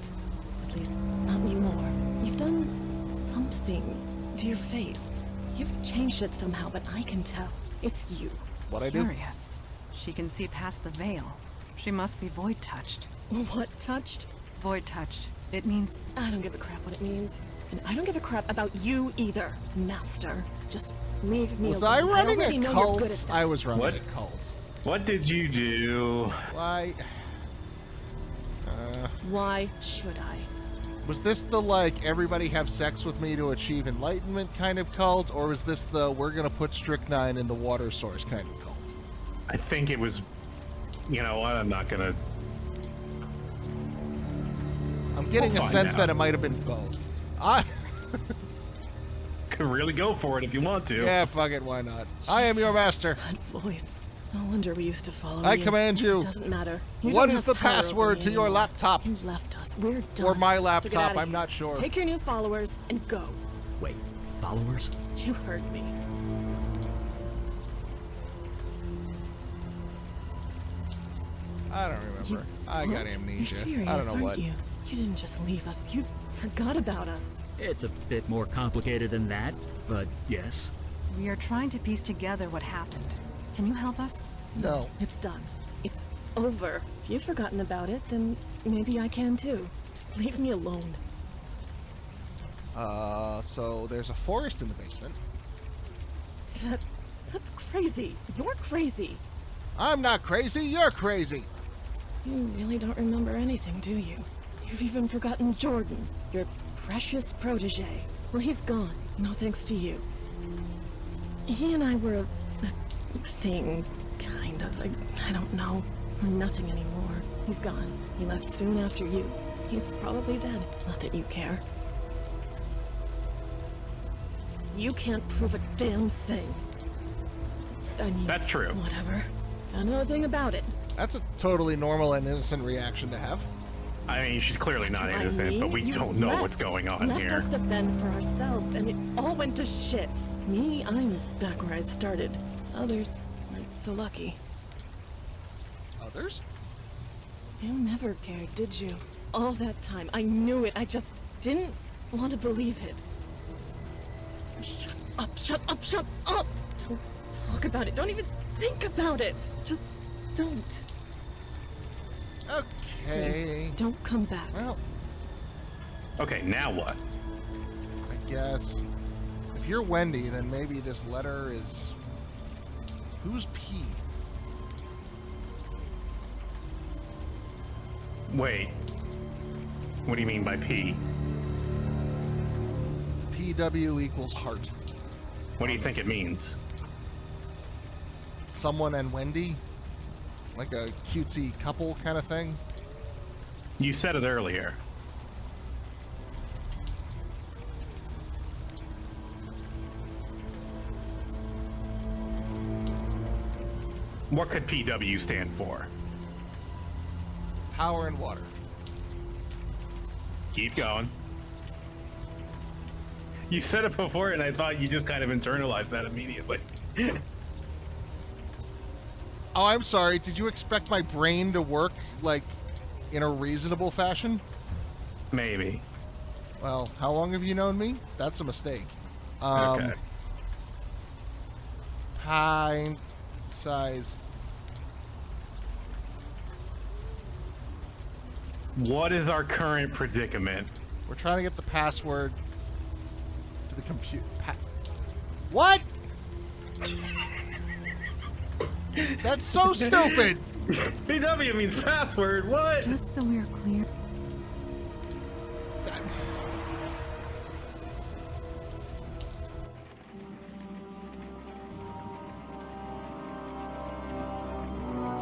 At least, not anymore. You've done something to your face. You've changed it somehow, but I can tell. It's you. What I do? Curious. She can see past the veil. She must be void touched. What touched? Void touched. It means I don't give a crap what it means. And I don't give a crap about you either, master. Just leave me Was alone. I running already a know you're good cult? at that. I was running What? a cult. What did you do? Why? Why should I? Was this the, like, everybody have sex with me to achieve enlightenment kind of cult? Or was this the, we're gonna put strychnine in the water source kind of cult? I think it was, you know what, I'm not gonna... I'm getting We'll a find sense out. that it might have been both. I... Could really go for it if you want to. Yeah, fuck it, why not? I am your master. That voice. No wonder we used to follow I you. command you. It doesn't matter. You What don't is have the power over password me to your anymore. laptop? You left us. We're done. Or my So get laptop, outta I'm here. not sure. Take your new followers and go. Wait, followers? You heard me. I don't remember. I got What? amnesia. You're serious, I don't know aren't what. You didn't just leave us. You forgot about us. It's a bit more complicated than that, but yes. we are trying to piece together what happened. Can you help us? No. It's done. It's over. If you've forgotten about it, then maybe I can too. Just leave me alone. So there's a forest in the basement. That's crazy. You're crazy. I'm not crazy, you're crazy. You really don't remember anything, do you? You've even forgotten Jordan, your precious protege. Well, he's gone. No thanks to you. He and I were a thing, kind of. I don't know. We're nothing anymore. He's gone. He left soon after you. He's probably dead. Not that you care. You can't prove a damn thing. I mean, That's true. Whatever. Don't know a thing about it. That's a totally normal and innocent reaction to have. I mean, she's clearly not Do I innocent, but mean? we You don't know left. what's going on Left here. us to fend for ourselves, and it all went to shit. Me, I'm back where I started. Others weren't so lucky. Others? You never cared, did you? All that time, I knew it. I just didn't want to believe it. Shut up, shut up, shut up! Don't talk about it. Don't even think about it. Just don't. Okay. Please, don't come back. Well, Okay, now what? I guess if you're Wendy, then maybe this letter is... Who's P? Wait. What do you mean by P? PW equals heart. What do you think it means? Someone and Wendy? Like a cutesy couple kind of thing? You said it earlier. What could PW stand for? Power and water. Keep going. You said it before, and I thought you just kind of internalized that immediately. Oh, I'm sorry. Did you expect my brain to work, like, in a reasonable fashion? Maybe. Well, how long have you known me? That's a mistake. Okay. pint-sized. What is our current predicament? We're trying to get the password to the computer. What? That's so stupid. PW means password. What? Just so we're clear.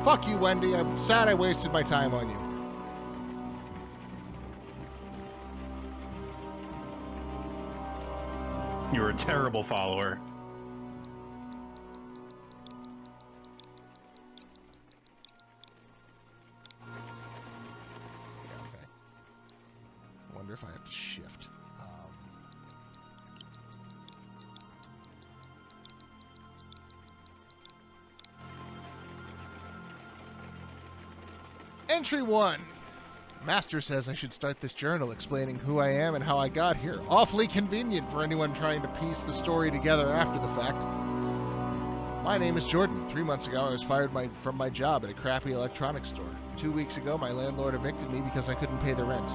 Fuck you, Wendy. I'm sad I wasted my time on you. You're a terrible follower. Yeah, okay. I wonder if I have to shift. Entry 1. Master says I should start this journal explaining who I am and how I got here. Awfully convenient for anyone trying to piece the story together after the fact. My name is Jordan. 3 months ago, I was fired from my job at a crappy electronics store. 2 weeks ago, my landlord evicted me because I couldn't pay the rent.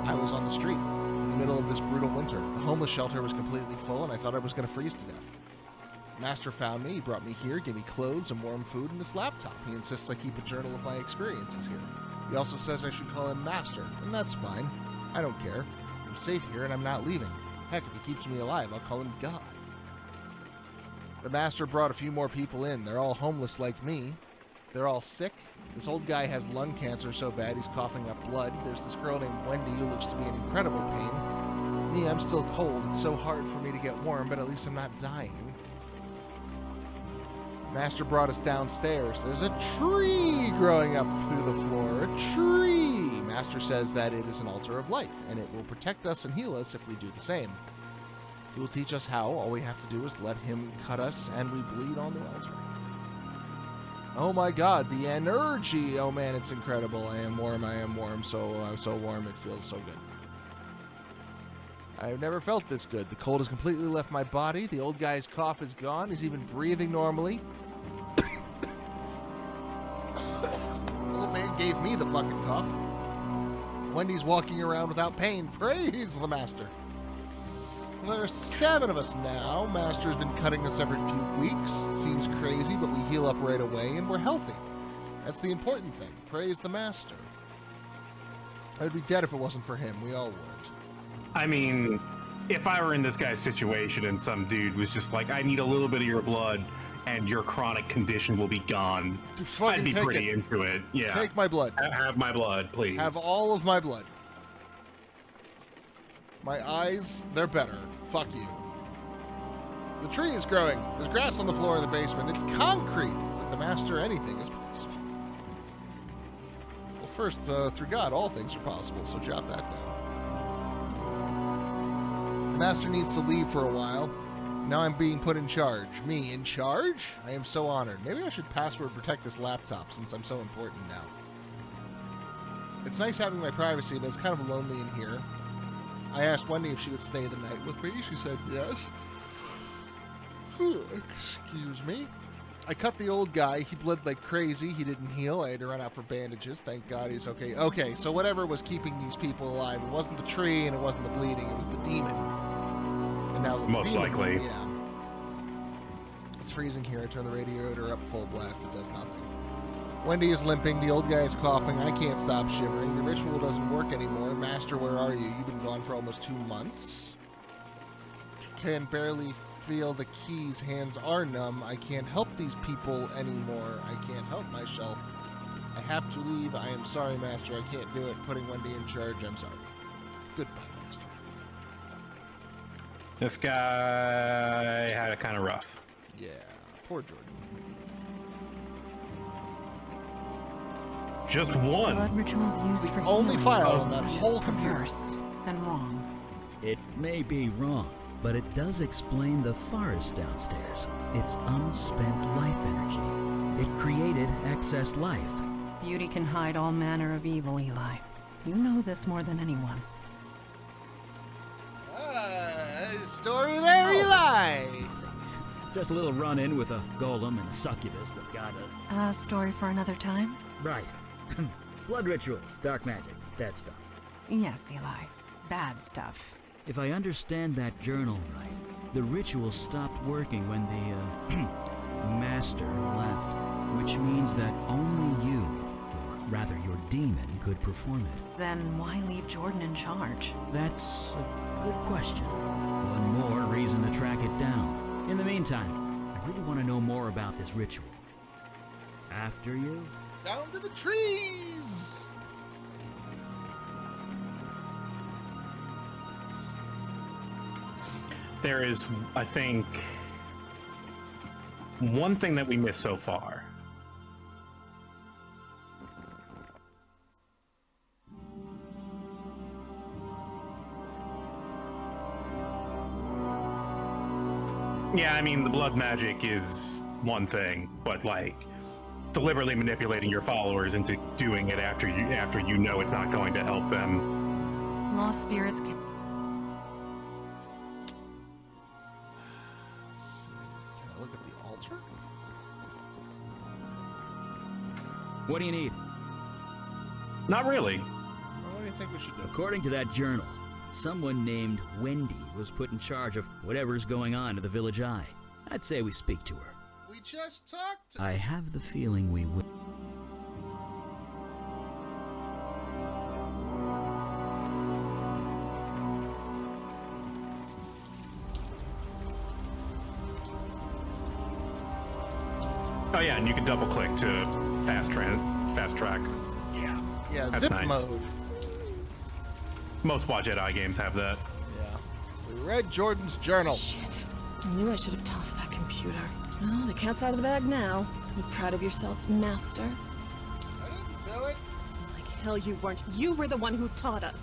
I was on the street in the middle of this brutal winter. The homeless shelter was completely full, and I thought I was going to freeze to death. Master found me, he brought me here, gave me clothes and warm food and this laptop. He insists I keep a journal of my experiences here. He also says I should call him Master, and that's fine. I don't care. I'm safe here and I'm not leaving. Heck, if he keeps me alive, I'll call him God. The Master brought a few more people in. They're all homeless like me. They're all sick. This old guy has lung cancer so bad he's coughing up blood. There's this girl named Wendy who looks to be in incredible pain. Me, I'm still cold. It's so hard for me to get warm, but at least I'm not dying. Master brought us downstairs. There's a tree growing up through the floor. A tree! Master says that it is an altar of life, and it will protect us and heal us if we do the same. He will teach us how. All we have to do is let him cut us, and we bleed on the altar. Oh my god, the energy! Oh man, it's incredible. I am warm, so warm, it feels so good. I've never felt this good. The cold has completely left my body. The old guy's cough is gone. He's even breathing normally. Old man gave me the fucking cough. Wendy's walking around without pain. Praise the Master. There are 7 of us now. Master's been cutting us every few weeks. Seems crazy, but we heal up right away and we're healthy. That's the important thing. Praise the Master. I would be dead if it wasn't for him. We all would. I mean, if I were in this guy's situation and some dude was just like, I need a little bit of your blood and your chronic condition will be gone, I'd be pretty into it. Yeah. Take my blood. Have my blood, please. Have all of my blood. My eyes, they're better. Fuck you. The tree is growing. There's grass on the floor in the basement. It's concrete. With the Master, anything is possible. Well, first, through God, all things are possible, so jot that down. The Master needs to leave for a while. Now I'm being put in charge. Me, in charge? I am so honored. Maybe I should password protect this laptop since I'm so important now. It's nice having my privacy, but it's kind of lonely in here. I asked Wendy if she would stay the night with me. She said yes. Excuse me. I cut the old guy. He bled like crazy. He didn't heal. I had to run out for bandages. Thank God he's okay. Okay, so whatever was keeping these people alive, it wasn't the tree and it wasn't the bleeding. It was the demon. And now the most demon, likely. Yeah. It's freezing here. I turn the radiator up full blast. It does nothing. Wendy is limping. The old guy is coughing. I can't stop shivering. The ritual doesn't work anymore. Master, where are you? You've been gone for almost 2 months. Can barely feel the keys. Hands are numb. I can't help these people anymore. I can't help myself. I have to leave. I am sorry, Master. I can't do it. Putting Wendy in charge. I'm sorry. Goodbye, Master. This guy had it kind of rough. Yeah, poor Jordan. Just one. Blood rituals used for only healing file are on that whole perverse and wrong. It may be wrong, but it does explain the forest downstairs. It's unspent life energy. It created excess life. Beauty can hide all manner of evil, Eli. You know this more than anyone. Story there, Eli! Just a little run-in with a golem and a succubus that got a... A story for another time? Right. Blood rituals, dark magic, that stuff. Yes, Eli. Bad stuff. If I understand that journal right, the ritual stopped working when the, master left, which means that only you, or rather your demon, could perform it. Then why leave Jordan in charge? That's a good question. One more reason to track it down. In the meantime, I really want to know more about this ritual. After you? Down to the trees! There is, I think, one thing that we missed so far. Yeah, I mean, the blood magic is one thing, but like deliberately manipulating your followers into doing it after you know it's not going to help them. Lost spirits can... Let's see. Can I look at the altar? What do you need? Not really. Well, what do you think we should do? According to that journal, someone named Wendy was put in charge of whatever's going on at the Village Eye. I'd say we speak to her. We just talked. I have the feeling we will. Oh yeah, and you can double click to fast track. Yeah. Yeah, That's zip nice. mode. Most Watch Jedi games have that. Yeah. We read Jordan's journal. Shit. I knew I should have tossed that computer. Well, the cat's out of the bag now. You proud of yourself, Master? I didn't do it. Like hell you weren't. You were the one who taught us.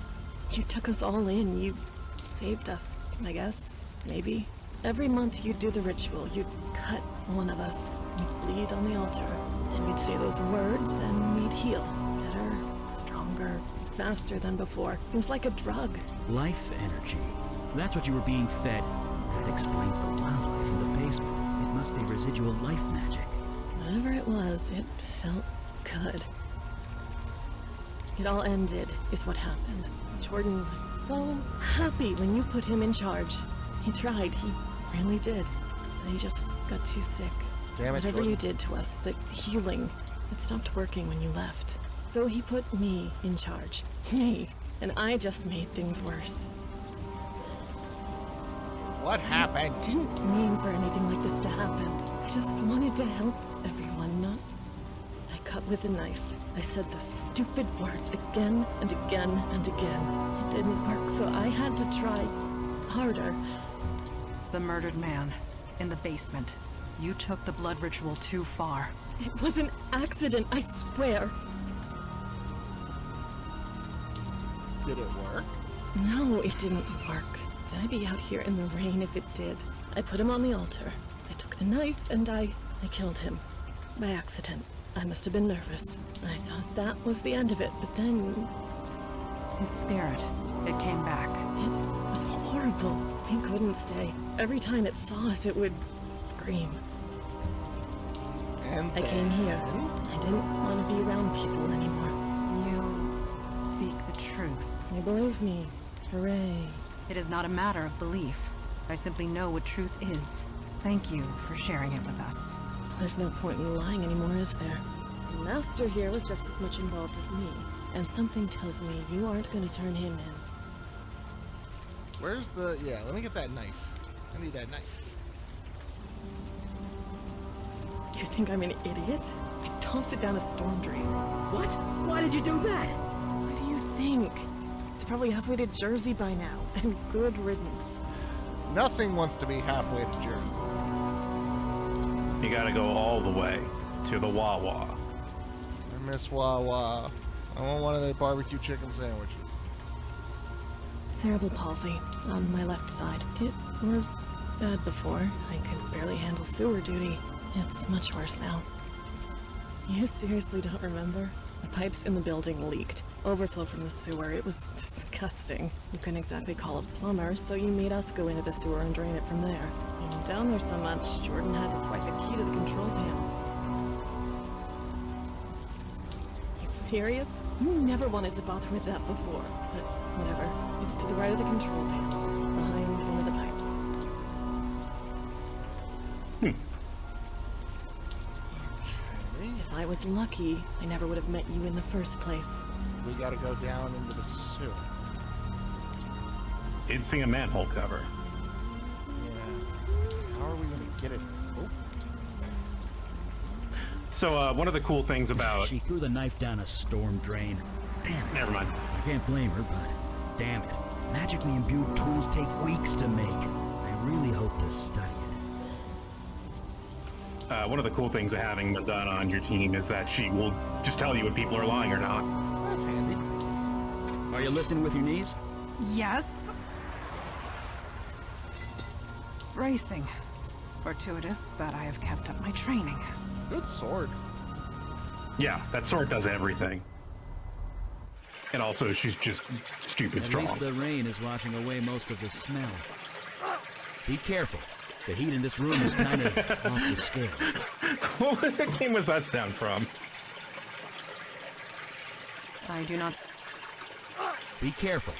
You took us all in. You saved us, I guess. Maybe. Every month you'd do the ritual. You'd cut one of us. You'd bleed on the altar. Then you'd say those words and we'd heal. Better, stronger, faster than before. It was like a drug. Life energy. That's what you were being fed. That explains the wildlife in the basement. It must be residual life magic. Whatever it was, it felt good. It all ended, is what happened. Jordan was so happy when you put him in charge. He tried, he really did. But he just got too sick. Damn it, Whatever Jordan. you did to us, the healing, it stopped working when you left. So he put me in charge. Me. And I just made things worse. What happened? I didn't mean for anything like this to happen. I just wanted to help everyone, not... I cut with a knife. I said those stupid words again and again and again. It didn't work, so I had to try harder. The murdered man. In the basement. You took the blood ritual too far. It was an accident, I swear. Did it work? No, it didn't work. I'd be out here in the rain if it did. I put him on the altar. I took the knife and I killed him. By accident. I must have been nervous. I thought that was the end of it, but then... His spirit. It came back. It was horrible. He couldn't stay. Every time it saw us, it would scream. And I came here. I didn't want to be around people anymore. You speak the truth. You believe me. Hooray. It is not a matter of belief. I simply know what truth is. Thank you for sharing it with us. There's no point in lying anymore, is there? The Master here was just as much involved as me. And something tells me you aren't going to turn him in. Where's the... Yeah, let me get that knife. I need that knife. You think I'm an idiot? I tossed it down a storm drain. What? Why did you do that? What do you think? It's probably halfway to Jersey by now, and good riddance. Nothing wants to be halfway to Jersey. You gotta go all the way to the Wawa. I miss Wawa. I want one of the barbecue chicken sandwiches. Cerebral palsy on my left side. It was bad before. I could barely handle sewer duty. It's much worse now. You seriously don't remember? The pipes in the building leaked. Overflow from the sewer. It was disgusting. You couldn't exactly call a plumber, so you made us go into the sewer and drain it from there. You went down there so much, Jordan had to swipe a key to the control panel. You serious? You never wanted to bother with that before, but whatever. It's to the right of the control panel, behind one of the pipes. If I was lucky, I never would have met you in the first place. We gotta go down into the sewer. Did see a manhole cover. Yeah. How are we gonna get it? Oh. So one of the cool things about She threw the knife down a storm drain. Damn it. never mind. I can't blame her, but damn it. Magically imbued tools take weeks to make. I really hope to study it. One of the cool things of having Madonna on your team is that she will just tell you if people are lying or not. That's handy. Are you lifting with your knees? Yes. Bracing. Fortuitous that I have kept up my training. Good sword. Yeah, that sword does everything. And also, she's just stupid At strong. least the rain is washing away most of the smell. Be careful. The heat in this room is kind of off the scale. What game was that sound from? I do not. Be careful.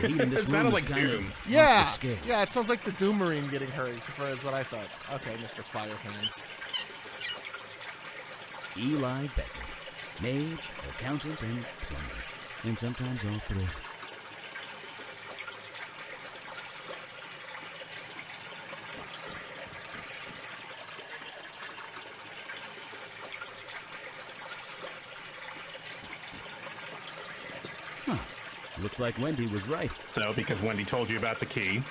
The heat in this It sounded room is like kind Doom. of Yeah, off the scale. yeah, it sounds like the Doom Marine getting hurt, is what I thought. Okay, Mr. Firehands. Eli Becker. Mage, accountant, and plumber. And sometimes all three. Huh. Looks like Wendy was right. So, because Wendy told you about the key,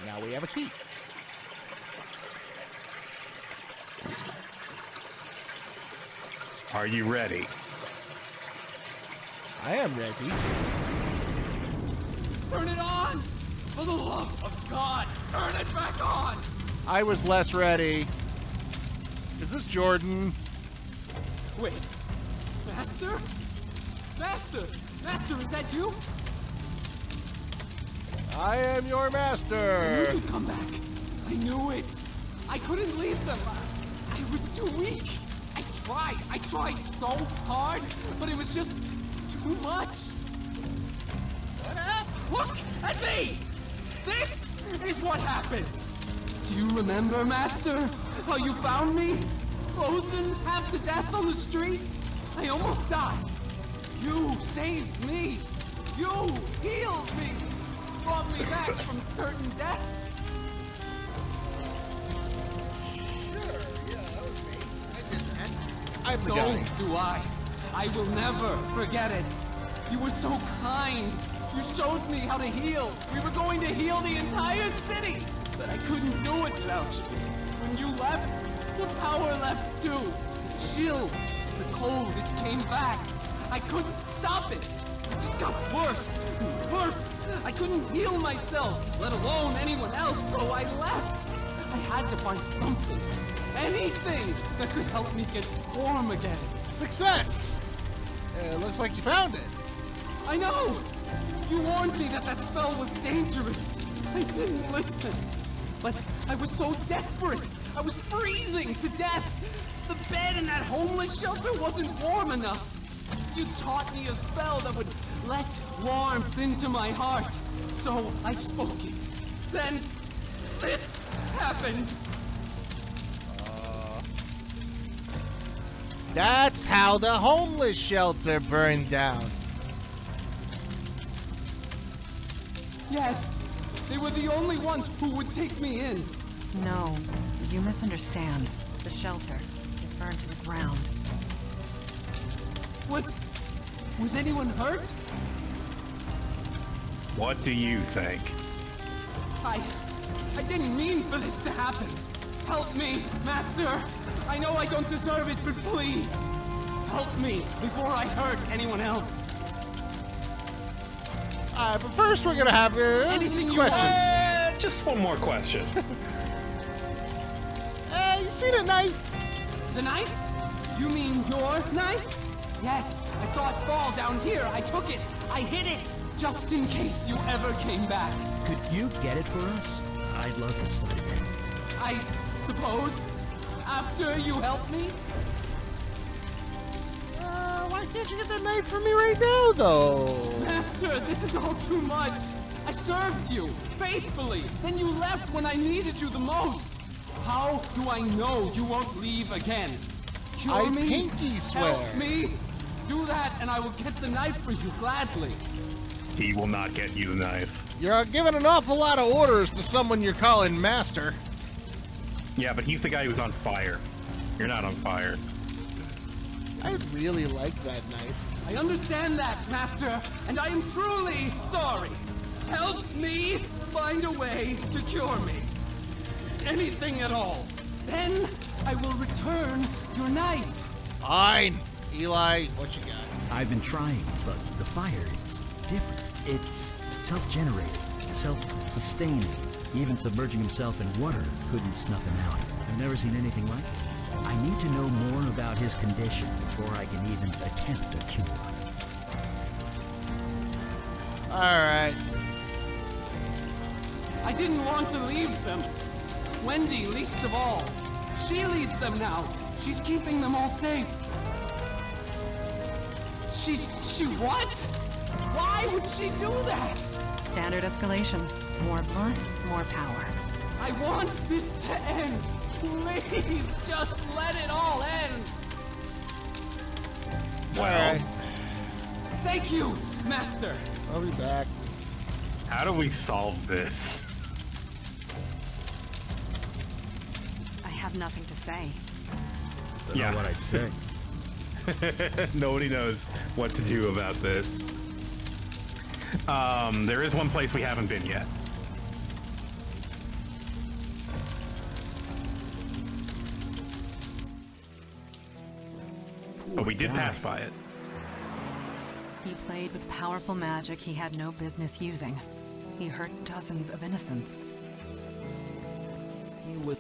Now we have a key. are you ready? I am ready. Turn it on! For the love of God, turn it back on! I was less ready. Is this Jordan? Wait, Master? Master! Master, is that you? I am your I master. knew you'd come back. I knew it. I couldn't leave them. I was too weak. I tried so hard, but it was just too much. Look at me! This is what happened. Do you remember, Master? How you found me? Frozen, half to death on the street? I almost died. You saved me. You healed me. Brought me back from certain death. Sure, yeah, that was me. I did that. I'm the So guy. do I. I will never forget it. You were so kind. You showed me how to heal. We were going to heal the entire city. But I couldn't do it without you. When you left, the power left too. The chill, the cold, it came back. I couldn't stop it. It just got worse and worse. I couldn't heal myself, let alone anyone else, so I left. I had to find something, anything that could help me get warm again. Success! It looks like you found it. I know! You warned me that that spell was dangerous. I didn't listen. But I was so desperate. I was freezing to death. The bed in that homeless shelter wasn't warm enough. You taught me a spell that would let warmth into my heart. So I spoke it. Then this happened. That's how the homeless shelter burned down. Yes, they were the only ones who would take me in. No, you misunderstand. The shelter. It burned to the ground. Was anyone hurt? What do you think? I didn't mean for this to happen. Help me, Master. I know I don't deserve it, but please, help me before I hurt anyone else. But first we're gonna have Anything you questions. Just one more question. You see the knife? The knife? You mean your knife? Yes, I saw it fall down here. I took it. I hid it. Just in case you ever came back. Could you get it for us? I'd love to study it. I suppose. After you help me? Why can't you get that knife from me right now, though? Master, this is all too much. I served you, faithfully. Then you left when I needed you the most. How do I know you won't leave again? Cure I me? pinky swear. Help me? Do that and I will get the knife for you gladly. He will not get you the knife. You're giving an awful lot of orders to someone you're calling master. Yeah, but he's the guy who's on fire. You're not on fire. I really like that knife. I understand that, Master, and I am truly sorry. Help me find a way to cure me. Anything at all. Then I will return your knife. Fine. Eli, what you got? I've been trying, but the fire, it's different. It's self-generated, self-sustaining. Even submerging himself in water couldn't snuff him out. I've never seen anything like it. I need to know more about his condition before I can even attempt a cure. Alright. I didn't want to leave them. Wendy, least of all. She leads them now. She's keeping them all safe. She what? Why would she do that? Standard escalation. More blood, more power. I want this to end. Please, just let it all end. Alright. Thank you, Master. I'll be back. How do we solve this? I have nothing to say. Don't know what I'd say. Nobody knows what to do about this. There is one place we haven't been yet. But we did pass by it. He played with powerful magic he had no business using. He hurt dozens of innocents. He was...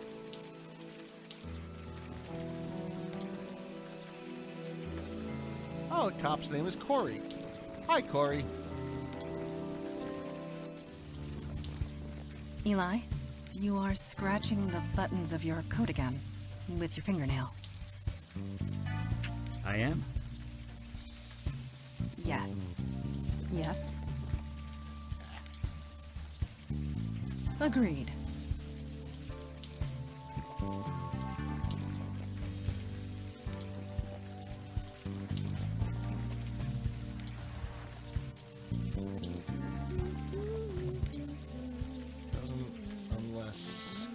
Oh, the cop's name is Corey. Hi, Corey. Eli, you are scratching the buttons of your coat again with your fingernail. I am? Yes. Yes. Agreed. Unless...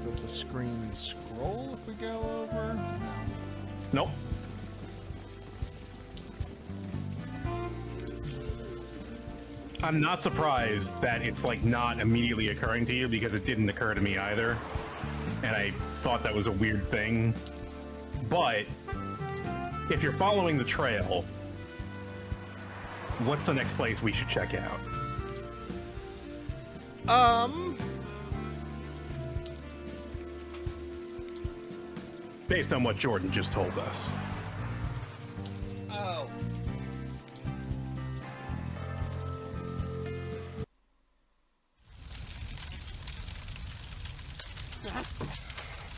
Does the screen scroll if we go over? No. Nope. I'm not surprised that it's like not immediately occurring to you because it didn't occur to me either. And I thought that was a weird thing. But if you're following the trail, what's the next place we should check out? Based on what Jordan just told us. Oh.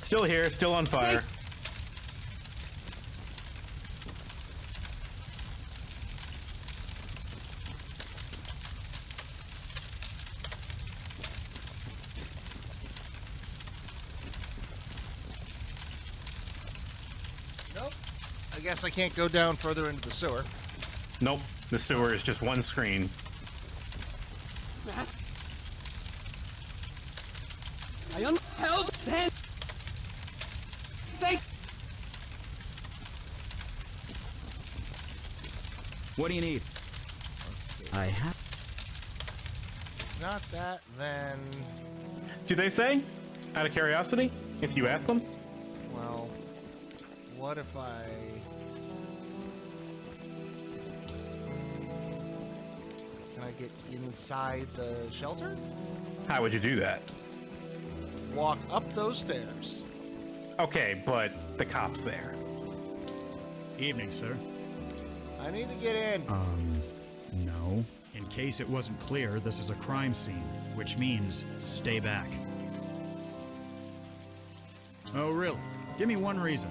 Still here, still on fire. Nope. I guess I can't go down further into the sewer. Nope, the sewer is just one screen. I unheld then. Thank. What do you need? Let's see. I have... Not that, then... Do they say? Out of curiosity? If you ask them? Well, what if I... Can I get inside the shelter? How would you do that? Walk up those stairs. Okay, but the cop's there. Evening, sir. I need to get in. No. In case it wasn't clear, this is a crime scene, which means stay back. Oh, really? Give me one reason.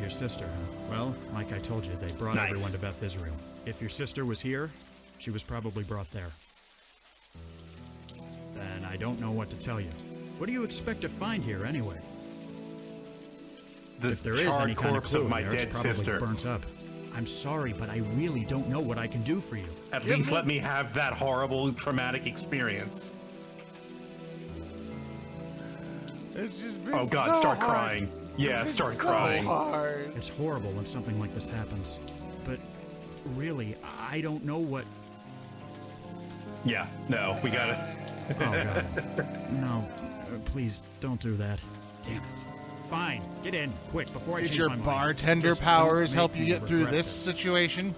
Your sister, huh? Well, like I told you, they brought Nice. everyone to Beth Israel. If your sister was here, she was probably brought there. Then I don't know what to tell you. What do you expect to find here, anyway? The If there is charred any kind of corpse clue of my in there, dead it's probably sister. burnt up. I'm sorry, but I really don't know what I can do for you. At least let me have that horrible, traumatic experience. It's just been Oh God, so start hard. crying. Yeah, It's start been so crying. hard. It's horrible when something like this happens. But really, I don't know what... Yeah, no, we gotta. Oh, God. No, please, don't do that. Damn it. Fine, get in, quick, before I Did change your my mind. bartender Just don't powers make help you me get through regret this situation?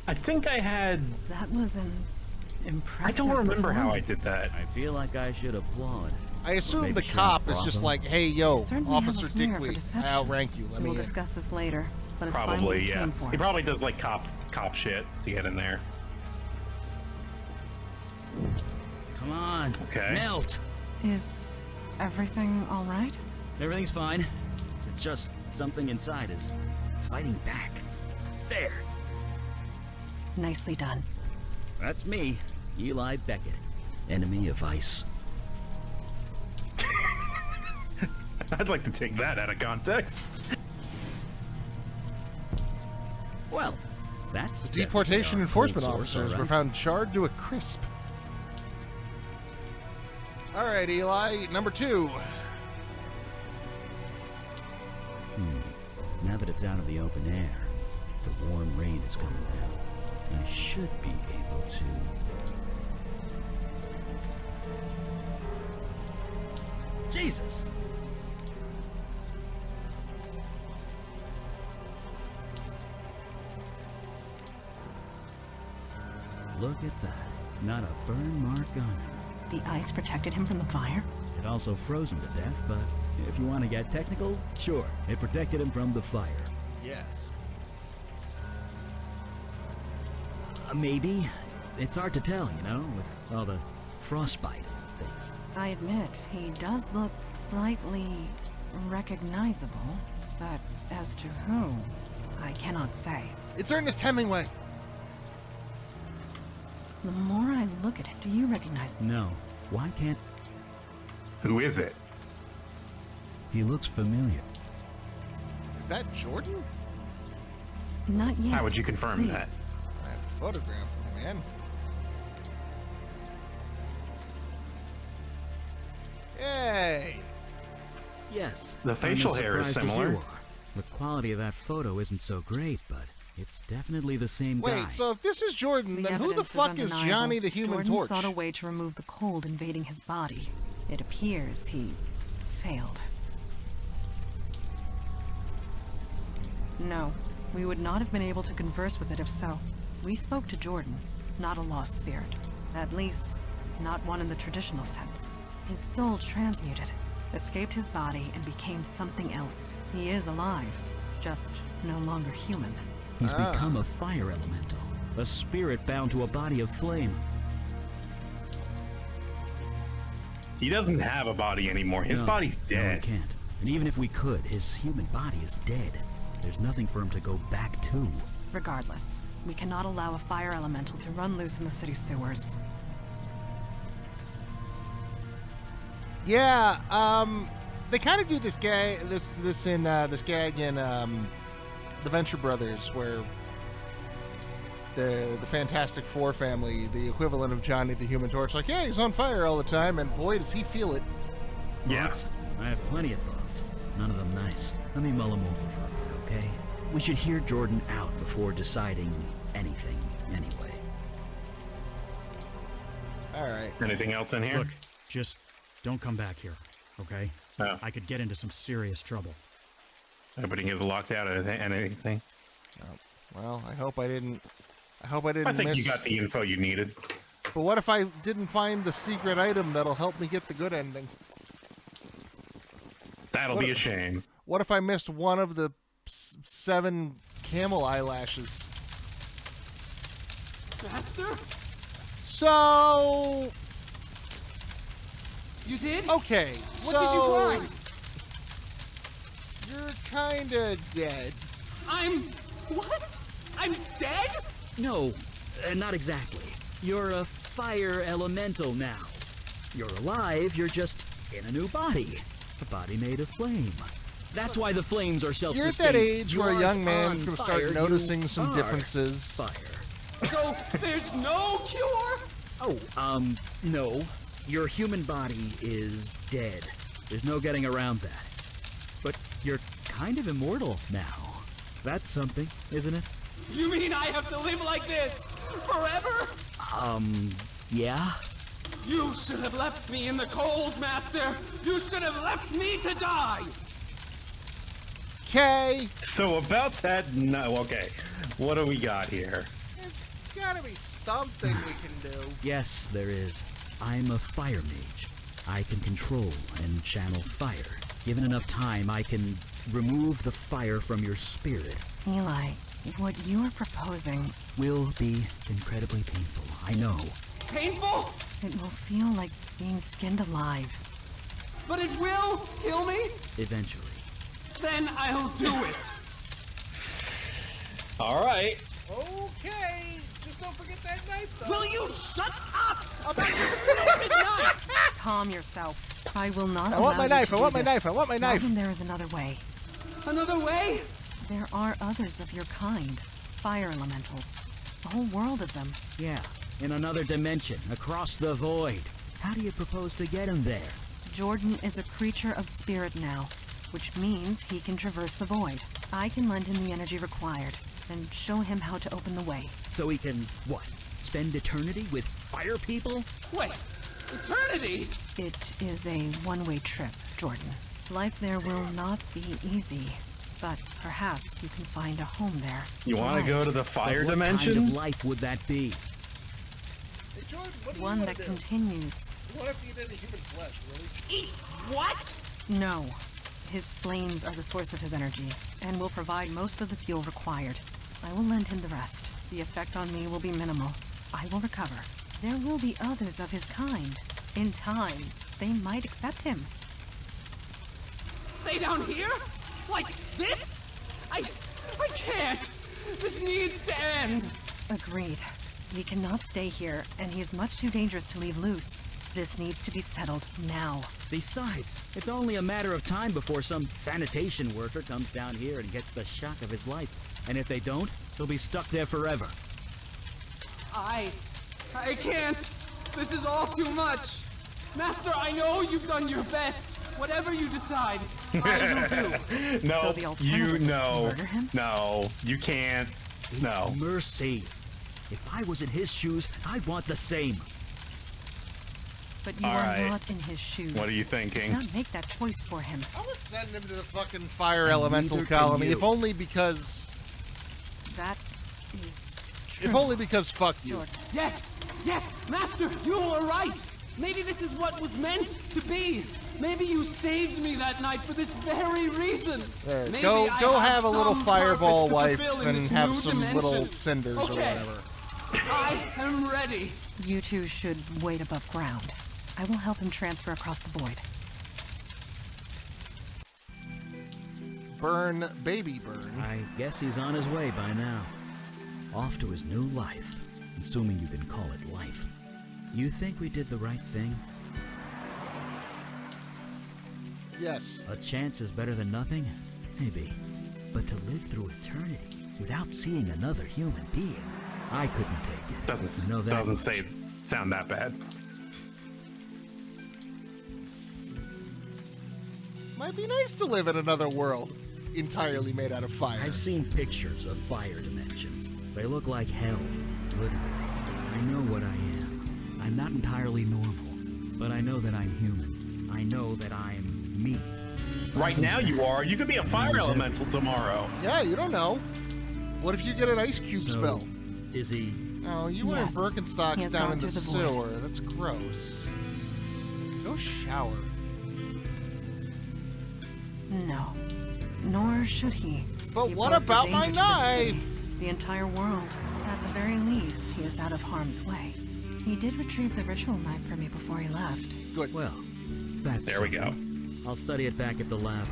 I think I had. That was an I impressive don't remember how I performance. did that. I feel like I should applaud. I assume maybe the Sheriff cop is just Rotham. like, hey, yo, Certainly have a Officer flair for Dickweed, I deception. outrank you. Let me We'll in. discuss this later. Let us find what Probably, we yeah. came for. He probably does like cop shit to get in there. Come on. Okay. Melt. Is everything all right? Everything's fine. It's just something inside is fighting back. There. Nicely done. That's me, Eli Beckett, enemy of ice. I'd like to take that out of context. Well, that's The deportation definitely our enforcement cold source, officers all were right. found charred to a crisp. All right, Eli, number 2. Now that it's out of the open air, the warm rain is coming down. I should be able to... Jesus! Look at that. Not a burn mark on him. The ice protected him from the fire? It also froze him to death, but if you want to get technical, sure. It protected him from the fire. Yes. Maybe. It's hard to tell, you know, with all the frostbite and things. I admit, he does look slightly recognizable, but as to whom, I cannot say. It's Ernest Hemingway. The more I look at it, do you recognize me? No. Why can't... Who is it? He looks familiar. Is that Jordan? Not yet. How would you confirm Please. that? I have a photograph of the man. Yay! Yes. The facial I'm as hair is surprised as similar. you are. The quality of that photo isn't so great, but it's definitely the same guy. Wait, so if this is Jordan, then who the evidence fuck is undeniable. Johnny the Human Jordan Torch? sought a way to remove the cold invading his body. It appears he failed. No, we would not have been able to converse with it if so. We spoke to Jordan, not a lost spirit. At least, not one in the traditional sense. His soul transmuted, escaped his body, and became something else. He is alive, just no longer human. He's become a fire elemental. A spirit bound to a body of flame. He doesn't have a body anymore. His No, body's No, dead. he can't. And even if we could, his human body is dead. There's nothing for him to go back to. Regardless, we cannot allow a fire elemental to run loose in the city sewers. Yeah, they kind of do this gag in the Venture Brothers, where the Fantastic Four family, the equivalent of Johnny the Human Torch, like, yeah, he's on fire all the time, and boy, does he feel it. Yeah. I have plenty of thoughts. None of them nice. Let me mull them over for a bit, okay? We should hear Jordan out before deciding anything, anyway. All right. Anything else in here? Look, just don't come back here, okay? Oh. I could get into some serious trouble. Nobody gets locked out of anything. Well, I hope I didn't I think miss. you got the info you needed. But what if I didn't find the secret item that'll help me get the good ending? That'll What be a if- shame. What if I missed one of the 7 camel eyelashes? Master? So You did? Okay, What did you find? You're kinda dead. What? I'm dead? No, not exactly. You're a fire elemental now. You're alive, you're just in a new body. A body made of flame. That's why the flames are self-sustained. You're at that age You where a aren't young man's on gonna fire, start noticing you some are differences. Fire. So there's no cure? Oh, no. Your human body is dead. There's no getting around that. But you're kind of immortal now. That's something, isn't it? You mean I have to live like this forever? Yeah? You should have left me in the cold, Master. You should have left me to die. Okay. So about that, no, okay. What do we got here? There's gotta be something we can do. Yes, there is. I'm a fire mage. I can control and channel fire. Given enough time, I can remove the fire from your spirit. Eli, what you are proposing, Will be incredibly painful, I know. Painful? it will feel like being skinned alive. But it will kill me? Eventually. Then I'll do it. All right. Okay. Just don't forget that knife, though. Will you shut up about your stupid knife? Calm yourself. I will not I want my allow you knife, to I do want my this. knife, I want my Not knife. when there is another way. Another way? There are others of your kind. Fire elementals. A whole world of them. Yeah, in another dimension, across the void. How do you propose to get him there? Jordan is a creature of spirit now, which means he can traverse the void. I can lend him the energy required, and show him how to open the way. So he can, what, spend eternity with fire people? Wait, eternity? It is a one-way trip, Jordan. Life there will not be easy, but perhaps you can find a home there. You want to go to the fire But what dimension? kind of life would that be? Hey, Jordan, what do you One want that to do? continues. You want to eat any human flesh, really? Eat what? No. His flames are the source of his energy, and will provide most of the fuel required. I will lend him the rest. The effect on me will be minimal. I will recover. There will be others of his kind. In time, they might accept him. Stay down here? Like this? I can't. This needs to end. Agreed. We cannot stay here, and he is much too dangerous to leave loose. This needs to be settled now. Besides, it's only a matter of time before some sanitation worker comes down here and gets the shock of his life. And if they don't, he'll be stuck there forever. I can't. This is all too much. Master, I know you've done your best. Whatever you decide, I will do. No, So the alternative you is to no, murder him? no, you can't. No. Mercy. If I was in his shoes, I'd want the same. But you All are right. not in his shoes. What are you You thinking? cannot make that choice for him. I was sending him to the fucking fire And elemental neither can colony, you. if only because... That is true. If only because fuck you. Jordan. Yes, Master, you were right. Maybe this is what was meant to be. Maybe you saved me that night for this very reason. There, Maybe go I have a little some fireball purpose to wife fulfill in and this have new some dimension. little cinders or Okay. whatever. I am ready. You two should wait above ground. I will help him transfer across the void. Burn, baby burn. I guess he's on his way by now. Off to his new life, assuming you can call it life. You think we did the right thing? Yes. A chance is better than nothing? Maybe. But to live through eternity without seeing another human being, I couldn't take it. Doesn't You know that doesn't much. say sound that bad. Might be nice to live in another world entirely made out of fire. I've seen pictures of fire dimensions. They look like hell, literally. I know what I am. I'm not entirely normal, but I know that I'm human. I know that I'm me. Right now you are. You could be a fire elemental tomorrow. Yeah, you don't know. What if you get an ice cube So, spell? is he... Oh, you were in Yes. He Birkenstocks has down gone in the through the void. sewer. That's gross. Go shower. No. Nor should he. But He what posed a about my danger to the city, knife? The entire world. At the very least, he is out of harm's way. He did retrieve the ritual knife for me before he left. Good. Well, That's There we go. I'll study it back at the lab.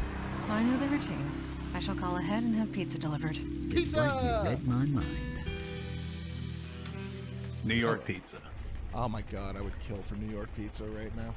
I know the routine. I shall call ahead and have pizza delivered. It's like you read my mind. New York pizza. Oh my god, I would kill for New York pizza right now.